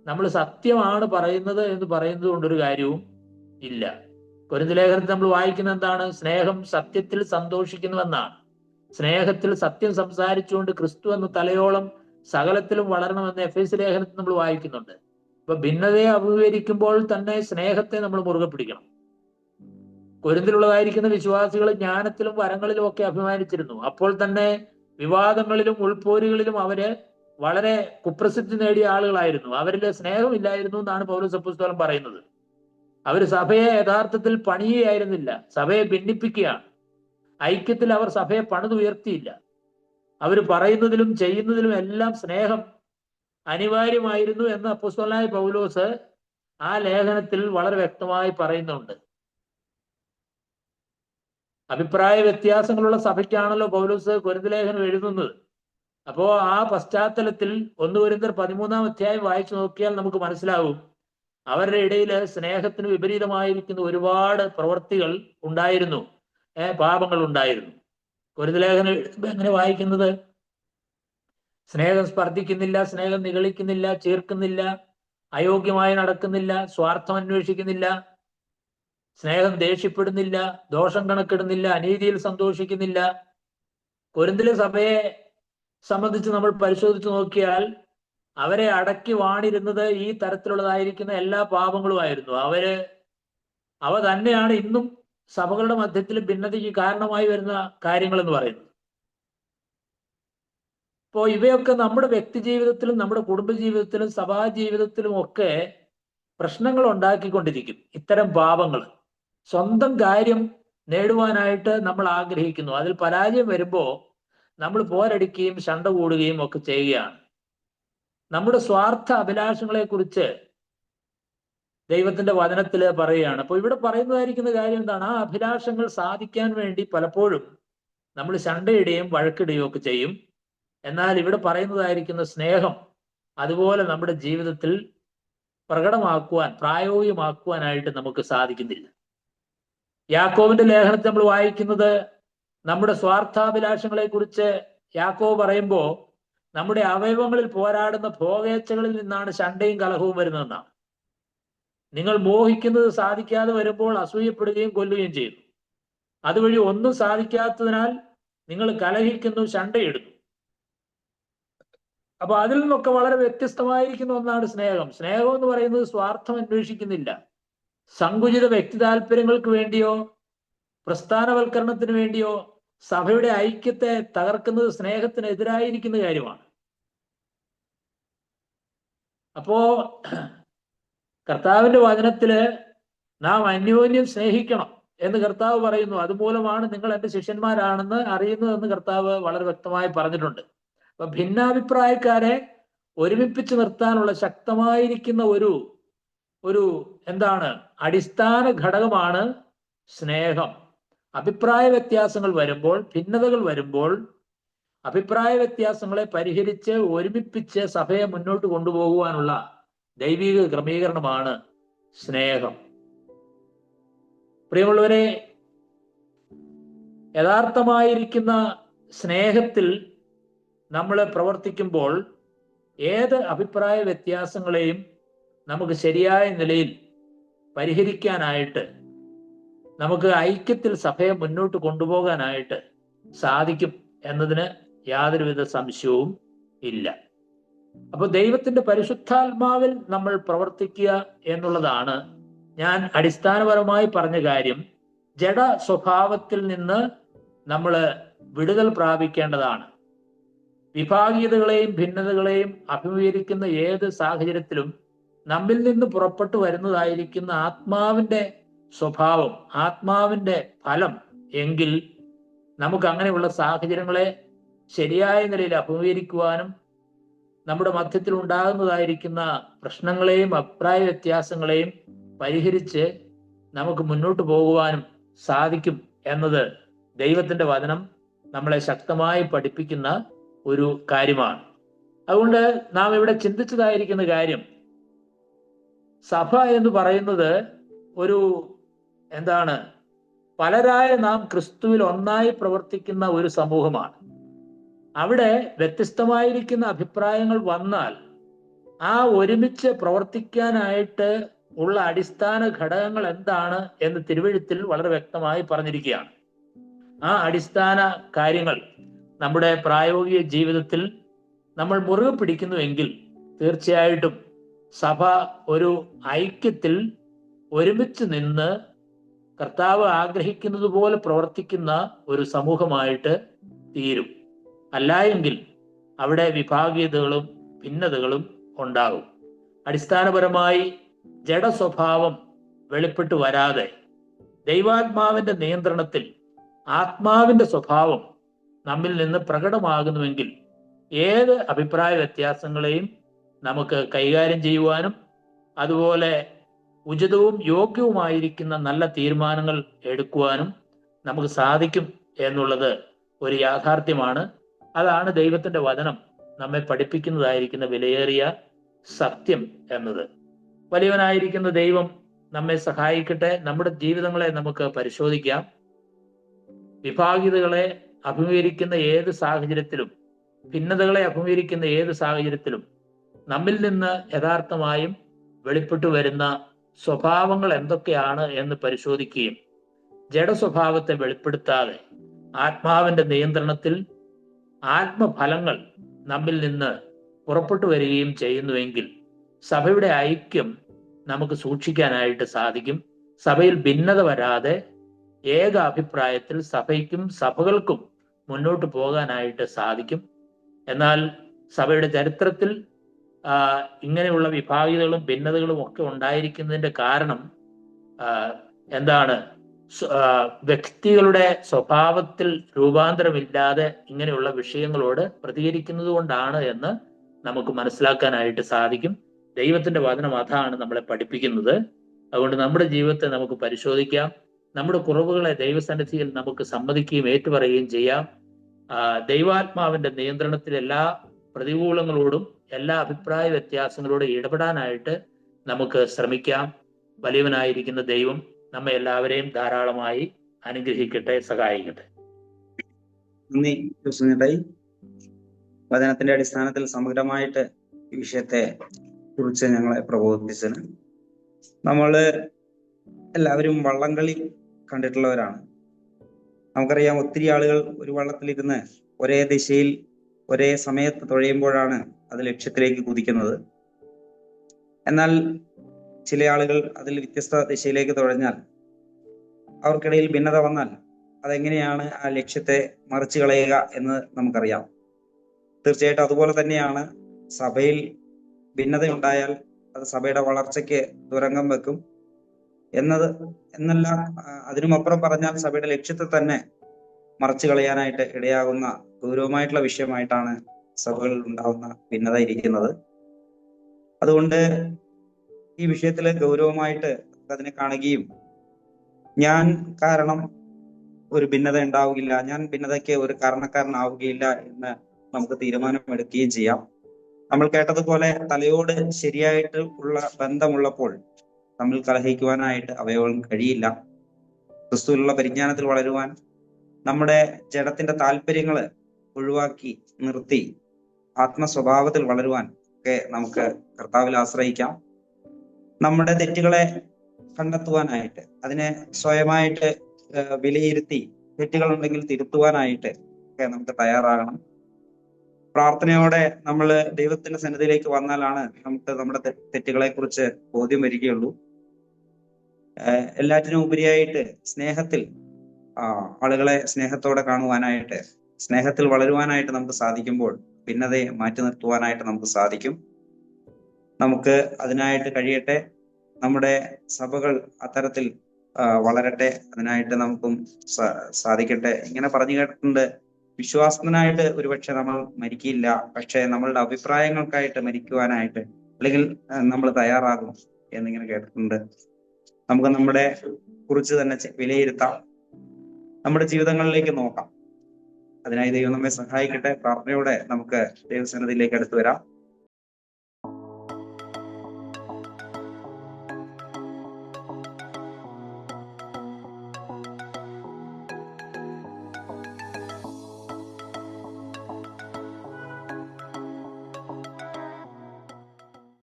നമ്മൾ സത്യമാണ് പറയുന്നത് എന്ന് പറയുന്നത് കൊണ്ടൊരു കാര്യവും ഇല്ല. കൊരിന്ത്യർ ലേഖനത്തിൽ നമ്മൾ വായിക്കുന്ന എന്താണ്? സ്നേഹം സത്യത്തിൽ സന്തോഷിക്കുന്നുവെന്നാണ്. സ്നേഹത്തിൽ സത്യം സംസാരിച്ചുകൊണ്ട് ക്രിസ്തു എന്ന തലയോളം സകലത്തിലും വളരണമെന്ന് എഫേസ്യ ലേഖനത്തിൽ നമ്മൾ വായിക്കുന്നുണ്ട്. അപ്പൊ ഭിന്നതയെ അഭിമുഖീകരിക്കുമ്പോൾ തന്നെ സ്നേഹത്തെ നമ്മൾ മുറുകെ പിടിക്കണം. കൊരിന്തിലുള്ളതായിരിക്കുന്ന വിശ്വാസികൾ ജ്ഞാനത്തിലും വരങ്ങളിലും ഒക്കെ അഭിമാനിച്ചിരുന്നു. അപ്പോൾ തന്നെ വിവാദങ്ങളിലും ഉൾപോരുകളിലും അവര് വളരെ കുപ്രസിദ്ധി നേടിയ ആളുകളായിരുന്നു. അവരിൽ സ്നേഹമില്ലായിരുന്നു എന്നാണ് പൗലോസ് അപ്പോസ്തലൻ പറയുന്നത്. അവർ സഭയെ യഥാർത്ഥത്തിൽ പണിയുകയായിരുന്നില്ല, സഭയെ ഭിന്നിപ്പിക്കുകയാണ്. ഐക്യത്തിൽ അവർ സഭയെ പണിതുയർത്തിയില്ല. അവർ പറയുന്നതിലും ചെയ്യുന്നതിലും എല്ലാം സ്നേഹം അനിവാര്യമായിരുന്നു എന്ന് അപ്പോസ്തലനായ പൗലോസ് ആ ലേഖനത്തിൽ വളരെ വ്യക്തമായി പറയുന്നുണ്ട്. അഭിപ്രായ വ്യത്യാസങ്ങളുള്ള സഭയ്ക്കാണല്ലോ പൗലോസ് കൊരിന്ത്യർ ലേഖനം എഴുതുന്നത്. അപ്പോ ആ പശ്ചാത്തലത്തിൽ 1 കൊരിന്ത്യർ 13-ാം അധ്യായം വായിച്ചു നോക്കിയാൽ നമുക്ക് മനസ്സിലാവും, അവരുടെ ഇടയിൽ സ്നേഹത്തിന് വിപരീതമായിരിക്കുന്ന ഒരുപാട് പ്രവൃത്തികൾ ഉണ്ടായിരുന്നു, പാപങ്ങൾ ഉണ്ടായിരുന്നു. കൊരിന്ത്യർ ലേഖനം എങ്ങനെ വായിക്കുന്നത്? സ്നേഹം സ്പർദ്ധിക്കുന്നില്ല, സ്നേഹം നിഗളിക്കുന്നില്ല, ചീർക്കുന്നില്ല, അയോഗ്യമായി നടക്കുന്നില്ല, സ്വാർത്ഥം അന്വേഷിക്കുന്നില്ല, സ്നേഹം ദേഷ്യപ്പെടുന്നില്ല, ദോഷം കണക്കിടുന്നില്ല, അനീതിയിൽ സന്തോഷിക്കുന്നില്ല. കൊരിന്ത്യർ സഭയെ സംബന്ധിച്ച് നമ്മൾ പരിശോധിച്ച് നോക്കിയാൽ അവരെ അടക്കി വാണിരുന്നത് ഈ തരത്തിലുള്ളതായിരിക്കുന്ന എല്ലാ പാപങ്ങളുമായിരുന്നു. അവ തന്നെയാണ് ഇന്നും സഭകളുടെ മധ്യത്തിൽ ഭിന്നതയ്ക്ക് കാരണമായി വരുന്ന കാര്യങ്ങൾ എന്ന് പറയുന്നത്. അപ്പോൾ ഇവയൊക്കെ നമ്മുടെ വ്യക്തി ജീവിതത്തിലും നമ്മുടെ കുടുംബജീവിതത്തിലും സഭാ ജീവിതത്തിലും ഒക്കെ പ്രശ്നങ്ങൾ ഉണ്ടാക്കിക്കൊണ്ടിരിക്കും. ഇത്തരം പാപങ്ങൾ സ്വന്തം കാര്യം നേടുവാനായിട്ട് നമ്മൾ ആഗ്രഹിക്കുന്നു. അതിൽ പരാജയം വരുമ്പോൾ നമ്മൾ പോരടിക്കുകയും ശണ്ട കൂടുകയും ഒക്കെ ചെയ്യുകയാണ്. നമ്മുടെ സ്വാർത്ഥ അഭിലാഷങ്ങളെ കുറിച്ച് ദൈവത്തിന്റെ വചനത്തിൽ പറയുകയാണ്. അപ്പോൾ ഇവിടെ പറയുന്നതായിരിക്കുന്ന കാര്യം എന്താണ്? ആ അഭിലാഷങ്ങൾ സാധിക്കാൻ വേണ്ടി പലപ്പോഴും നമ്മൾ ശണ്ടയിടുകയും വഴക്കിടുകയും ഒക്കെ ചെയ്യും. എന്നാൽ ഇവിടെ പറയുന്നതായിരിക്കുന്ന സ്നേഹം അതുപോലെ നമ്മുടെ ജീവിതത്തിൽ പ്രകടമാക്കുവാൻ, പ്രായോഗികമാക്കുവാനായിട്ട് നമുക്ക് സാധിക്കുന്നില്ല. യാക്കോബിന്റെ ലേഖനത്തിൽ നമ്മൾ വായിക്കുന്നത് നമ്മുടെ സ്വാർത്ഥാഭിലാഷങ്ങളെ കുറിച്ച് യാക്കോബ് പറയുമ്പോൾ നമ്മുടെ അവയവങ്ങളിൽ പോരാടുന്ന ഭോഗേച്ഛകളിൽ നിന്നാണ് ശണ്ടയും കലഹവും വരുന്നതെന്നാണ്. നിങ്ങൾ മോഹിക്കുന്നത് സാധിക്കാതെ വരുമ്പോൾ അസൂയപ്പെടുകയും കൊല്ലുകയും ചെയ്യുന്നു. അതുവഴി ഒന്നും സാധിക്കാത്തതിനാൽ നിങ്ങൾ കലഹിക്കുന്നു, ശണ്ടയിടുന്നു. അപ്പൊ അതിൽ നിന്നൊക്കെ വളരെ വ്യത്യസ്തമായിരിക്കുന്ന ഒന്നാണ് സ്നേഹം. സ്നേഹം എന്ന് പറയുന്നത് സ്വാർത്ഥം അന്വേഷിക്കുന്നില്ല. സങ്കുചിത വ്യക്തി താല്പര്യങ്ങൾക്ക് വേണ്ടിയോ പ്രസ്ഥാനവൽക്കരണത്തിന് വേണ്ടിയോ സഭയുടെ ഐക്യത്തെ തകർക്കുന്നത് സ്നേഹത്തിനെതിരായിരിക്കുന്ന കാര്യമാണ്. അപ്പോ കർത്താവിന്റെ വചനത്തില് നാം അന്യോന്യം സ്നേഹിക്കണം എന്ന് കർത്താവ് പറയുന്നു. അതുമൂലമാണ് നിങ്ങൾ എൻ്റെ ശിഷ്യന്മാരാണെന്ന് അറിയുന്നതെന്ന് കർത്താവ് വളരെ വ്യക്തമായി പറഞ്ഞിട്ടുണ്ട്. അപ്പൊ ഭിന്നാഭിപ്രായക്കാരെ ഒരുമിപ്പിച്ച് നിർത്താനുള്ള ശക്തമായിരിക്കുന്ന ഒരു എന്താണ് അടിസ്ഥാന ഘടകമാണ് സ്നേഹം. അഭിപ്രായ വ്യത്യാസങ്ങൾ വരുമ്പോൾ, ഭിന്നതകൾ വരുമ്പോൾ അഭിപ്രായ വ്യത്യാസങ്ങളെ പരിഹരിച്ച് ഒരുമിപ്പിച്ച് സഭയെ മുന്നോട്ട് കൊണ്ടുപോകുവാനുള്ള ദൈവിക ക്രമീകരണമാണ് സ്നേഹം. പ്രിയമുള്ളവരെ, യഥാർത്ഥമായിരിക്കുന്ന സ്നേഹത്തിൽ നമ്മൾ പ്രവർത്തിക്കുമ്പോൾ ഏത് അഭിപ്രായ വ്യത്യാസങ്ങളെയും നമുക്ക് ശരിയായ നിലയിൽ പരിഹരിക്കാനായിട്ട്, നമുക്ക് ഐക്യത്തിൽ സഭയെ മുന്നോട്ട് കൊണ്ടുപോകാനായിട്ട് സാധിക്കും എന്നതിന് യാതൊരുവിധ സംശയവും ഇല്ല. അപ്പൊ ദൈവത്തിന്റെ പരിശുദ്ധാത്മാവിൽ നമ്മൾ പ്രവർത്തിക്കുക എന്നുള്ളതാണ് ഞാൻ അടിസ്ഥാനപരമായി പറഞ്ഞ കാര്യം. ജഡ സ്വഭാവത്തിൽ നിന്ന് നമ്മൾ വിടുതൽ പ്രാപിക്കേണ്ടതാണ്. വിഭാഗീയതകളെയും ഭിന്നതകളെയും അഭിമുഖീകരിക്കുന്ന ഏത് സാഹചര്യത്തിലും നമ്മിൽ നിന്ന് പുറപ്പെട്ടു വരുന്നതായിരിക്കുന്ന ആത്മാവിന്റെ സ്വഭാവം, ആത്മാവിന്റെ ഫലം എങ്കിൽ നമുക്ക് അങ്ങനെയുള്ള സാഹചര്യങ്ങളെ ശരിയായ നിലയിൽ അഭിമുഖീകരിക്കുവാനും നമ്മുടെ മധ്യത്തിൽ ഉണ്ടാകുന്നതായിരിക്കുന്ന പ്രശ്നങ്ങളെയും അഭിപ്രായ വ്യത്യാസങ്ങളെയും പരിഹരിച്ച് നമുക്ക് മുന്നോട്ട് പോകുവാനും സാധിക്കും എന്നത് ദൈവത്തിന്റെ വചനം നമ്മളെ ശക്തമായി പഠിപ്പിക്കുന്ന ഒരു കാര്യമാണ്. അതുകൊണ്ട് നാം ഇവിടെ ചിന്തിച്ചതായിരിക്കുന്ന കാര്യം, സഭ എന്ന് പറയുന്നത് ഒരു പലരായ നാം ക്രിസ്തുവിൽ ഒന്നായി പ്രവർത്തിക്കുന്ന ഒരു സമൂഹമാണ്. അവിടെ വ്യത്യസ്തമായിരിക്കുന്ന അഭിപ്രായങ്ങൾ വന്നാൽ ആ ഒരുമിച്ച് പ്രവർത്തിക്കാനായിട്ട് ഉള്ള അടിസ്ഥാന ഘടകങ്ങൾ എന്താണ് എന്ന് തിരുവെഴുത്തിൽ വളരെ വ്യക്തമായി പറഞ്ഞിരിക്കുകയാണ്. ആ അടിസ്ഥാന കാര്യങ്ങൾ നമ്മുടെ പ്രായോഗിക ജീവിതത്തിൽ നമ്മൾ മുറുകെ പിടിക്കുന്നുവെങ്കിൽ തീർച്ചയായിട്ടും സഭ ഒരു ഐക്യത്തിൽ ഒരുമിച്ച് നിന്ന് കർത്താവ് ആഗ്രഹിക്കുന്നത് പോലെ പ്രവർത്തിക്കുന്ന ഒരു സമൂഹമായിട്ട് തീരും. അല്ല എങ്കിൽ അവിടെ വിഭാഗീയതകളും ഭിന്നതകളും ഉണ്ടാകും. അടിസ്ഥാനപരമായി ജഡസ്വഭാവം വെളിപ്പെട്ടു വരാതെ ദൈവാത്മാവിന്റെ നിയന്ത്രണത്തിൽ ആത്മാവിന്റെ സ്വഭാവം നമ്മിൽ നിന്ന് പ്രകടമാകുന്നുവെങ്കിൽ ഏത് അഭിപ്രായ വ്യത്യാസങ്ങളെയും നമുക്ക് കൈകാര്യം ചെയ്യുവാനും അതുപോലെ ഉചിതവും യോഗ്യവുമായിരിക്കുന്ന നല്ല തീരുമാനങ്ങൾ എടുക്കുവാനും നമുക്ക് സാധിക്കും എന്നുള്ളത് ഒരു യാഥാർത്ഥ്യമാണ്. അതാണ് ദൈവത്തിന്റെ വചനം നമ്മെ പഠിപ്പിക്കുന്നതായിരിക്കുന്ന വിലയേറിയ സത്യം എന്നത്. വലിയവനായിരിക്കുന്ന ദൈവം നമ്മെ സഹായിക്കട്ടെ. നമ്മുടെ ജീവിതങ്ങളെ നമുക്ക് പരിശോധിക്കാം. വിഭാഗീയതകളെ അഭിമുഖീകരിക്കുന്ന ഏത് സാഹചര്യത്തിലും, ഭിന്നതകളെ അഭിമുഖീകരിക്കുന്ന ഏത് സാഹചര്യത്തിലും നമ്മിൽ നിന്ന് യഥാർത്ഥമായും വെളിപ്പെട്ടു വരുന്ന സ്വഭാവങ്ങൾ എന്തൊക്കെയാണ് എന്ന് പരിശോധിക്കുകയും ജഡസ്വഭാവത്തെ വെളിപ്പെടുത്താതെ ആത്മാവിന്റെ നിയന്ത്രണത്തിൽ ആത്മഫലങ്ങൾ നമ്മിൽ നിന്ന് പുറപ്പെട്ടു വരികയും ചെയ്യുന്നുവെങ്കിൽ സഭയുടെ ഐക്യം നമുക്ക് സൂക്ഷിക്കാനായിട്ട് സാധിക്കും. സഭയിൽ ഭിന്നത വരാതെ ഏക അഭിപ്രായത്തിൽ സഭയ്ക്കും സഭകൾക്കും മുന്നോട്ട് പോകാനായിട്ട് സാധിക്കും. എന്നാൽ സഭയുടെ ചരിത്രത്തിൽ ഇങ്ങനെയുള്ള വിഭാഗീയതകളും ഭിന്നതകളും ഒക്കെ ഉണ്ടായിരിക്കുന്നതിന്റെ കാരണം വ്യക്തികളുടെ സ്വഭാവത്തിൽ രൂപാന്തരമില്ലാതെ ഇങ്ങനെയുള്ള വിഷയങ്ങളോട് പ്രതികരിക്കുന്നത് കൊണ്ടാണ് എന്ന് നമുക്ക് മനസ്സിലാക്കാനായിട്ട് സാധിക്കും. ദൈവത്തിന്റെ വചനം അതാണ് നമ്മളെ പഠിപ്പിക്കുന്നത്. അതുകൊണ്ട് നമ്മുടെ ജീവിതത്തെ നമുക്ക് പരിശോധിക്കാം. നമ്മുടെ കുറവുകളെ ദൈവസന്നിധിയിൽ നമുക്ക് സമ്മതിക്കുകയും ഏറ്റുപറയുകയും ചെയ്യാം. ദൈവാത്മാവിന്റെ നിയന്ത്രണത്തിൽ എല്ലാ പ്രതികൂലങ്ങളോടും എല്ലാ അഭിപ്രായ വ്യത്യാസങ്ങളോടും ഇടപെടാനായിട്ട് നമുക്ക് ശ്രമിക്കാം. വലിയവനായിരിക്കുന്ന ദൈവം നമ്മെ എല്ലാവരെയും ധാരാളമായി അനുഗ്രഹിക്കട്ടെ, സഹായിക്കട്ടെ. നന്ദി ജോസുനേട്ടായി. വചനത്തിന്റെ അടിസ്ഥാനത്തിൽ സമഗ്രമായിട്ട് ഈ വിഷയത്തെ കുറിച്ച് ഞങ്ങളെ പ്രബോധിപ്പിച്ചതിന്. നമ്മള് എല്ലാവരും വള്ളംകളി കണ്ടിട്ടുള്ളവരാണ്. നമുക്കറിയാം, ഒത്തിരി ആളുകൾ ഒരു വള്ളത്തിലിരുന്ന് ഒരേ ദിശയിൽ ഒരേ സമയത്ത് തുഴയുമ്പോഴാണ് അത് ലക്ഷ്യത്തിലേക്ക് കുതിക്കുന്നത്. എന്നാൽ ചില ആളുകൾ അതിൽ വ്യത്യസ്ത ദിശയിലേക്ക് തുഴഞ്ഞാൽ, അവർക്കിടയിൽ ഭിന്നത വന്നാൽ അതെങ്ങനെയാണ് ആ ലക്ഷ്യത്തെ മറിച്ചു കളയുക എന്ന് നമുക്കറിയാം. തീർച്ചയായിട്ടും അതുപോലെ തന്നെയാണ് സഭയിൽ ഭിന്നതയുണ്ടായാൽ അത് സഭയുടെ വളർച്ചയ്ക്ക് തുരങ്കം വെക്കും എന്നല്ല, അതിനുമപ്പുറം പറഞ്ഞാൽ സഭയുടെ ലക്ഷ്യത്തെ തന്നെ മറച്ചു കളയാനായിട്ട് ഇടയാകുന്ന ഗൗരവമായിട്ടുള്ള വിഷയമായിട്ടാണ് സഭകളിൽ ഉണ്ടാകുന്ന ഭിന്നത ഇരിക്കുന്നത്. അതുകൊണ്ട് ഈ വിഷയത്തിൽ ഗൗരവമായിട്ട് അതിനെ കാണുകയും, ഞാൻ കാരണം ഒരു ഭിന്നത ഉണ്ടാവുകയില്ല, ഞാൻ ഭിന്നതയ്ക്ക് ഒരു കാരണക്കാരനാവുകയില്ല എന്ന് നമുക്ക് തീരുമാനമെടുക്കുകയും ചെയ്യാം. നമ്മൾ കേട്ടതുപോലെ തലയോട് ശരിയായിട്ട് ഉള്ള ബന്ധമുള്ളപ്പോൾ തമ്മിൽ കലഹിക്കുവാനായിട്ട് അവയവം കഴിയില്ല. ക്രിസ്തുവിലുള്ള പരിജ്ഞാനത്തിൽ വളരുവാൻ, നമ്മുടെ ജഡത്തിന്റെ താല്പര്യങ്ങള് ഒഴിവാക്കി നിർത്തി ആത്മസ്വഭാവത്തിൽ വളരുവാൻ ഒക്കെ നമുക്ക് കർത്താവിൽ ആശ്രയിക്കാം. നമ്മുടെ തെറ്റുകളെ കണ്ടെത്തുവാനായിട്ട്, അതിനെ സ്വയമായിട്ട് വിലയിരുത്തി തെറ്റുകൾ ഉണ്ടെങ്കിൽ തിരുത്തുവാനായിട്ട് ഒക്കെ നമുക്ക് തയ്യാറാകണം. പ്രാർത്ഥനയോടെ നമ്മൾ ദൈവത്തിന്റെ സന്നിധിയിലേക്ക് വന്നാലാണ് നമുക്ക് നമ്മുടെ തെറ്റുകളെ കുറിച്ച് ബോധ്യം വരികയുള്ളൂ. എല്ലാറ്റിനും ഉപരിയായിട്ട് സ്നേഹത്തിൽ ആളുകളെ സ്നേഹത്തോടെ കാണുവാനായിട്ട്, സ്നേഹത്തിൽ വളരുവാനായിട്ട് നമുക്ക് സാധിക്കുമ്പോൾ ഭിന്നതയെ മാറ്റി നിർത്തുവാനായിട്ട് നമുക്ക് സാധിക്കും. നമുക്ക് അതിനായിട്ട് കഴിയട്ടെ. നമ്മുടെ സഭകൾ അത്തരത്തിൽ വളരട്ടെ. അതിനായിട്ട് നമുക്കും സാധിക്കട്ടെ. ഇങ്ങനെ പറഞ്ഞു കേട്ടിട്ടുണ്ട്, വിശ്വാസത്തിനായിട്ട് ഒരുപക്ഷെ നമ്മൾ മരിക്കില്ല, പക്ഷെ നമ്മളുടെ അഭിപ്രായങ്ങൾക്കായിട്ട് മരിക്കുവാനായിട്ട് അല്ലെങ്കിൽ നമ്മൾ തയ്യാറാകും എന്നിങ്ങനെ കേട്ടിട്ടുണ്ട്. നമുക്ക് നമ്മുടെ കുറിച്ച് തന്നെ വിലയിരുത്താം, നമ്മുടെ ജീവിതങ്ങളിലേക്ക് നോക്കാം. അതിനായി ദൈവം നമ്മെ സഹായിക്കട്ടെ. പ്രാർത്ഥനയോടെ നമുക്ക് ദൈവസന്നിധിയിലേക്ക് അടുത്ത് വരാം.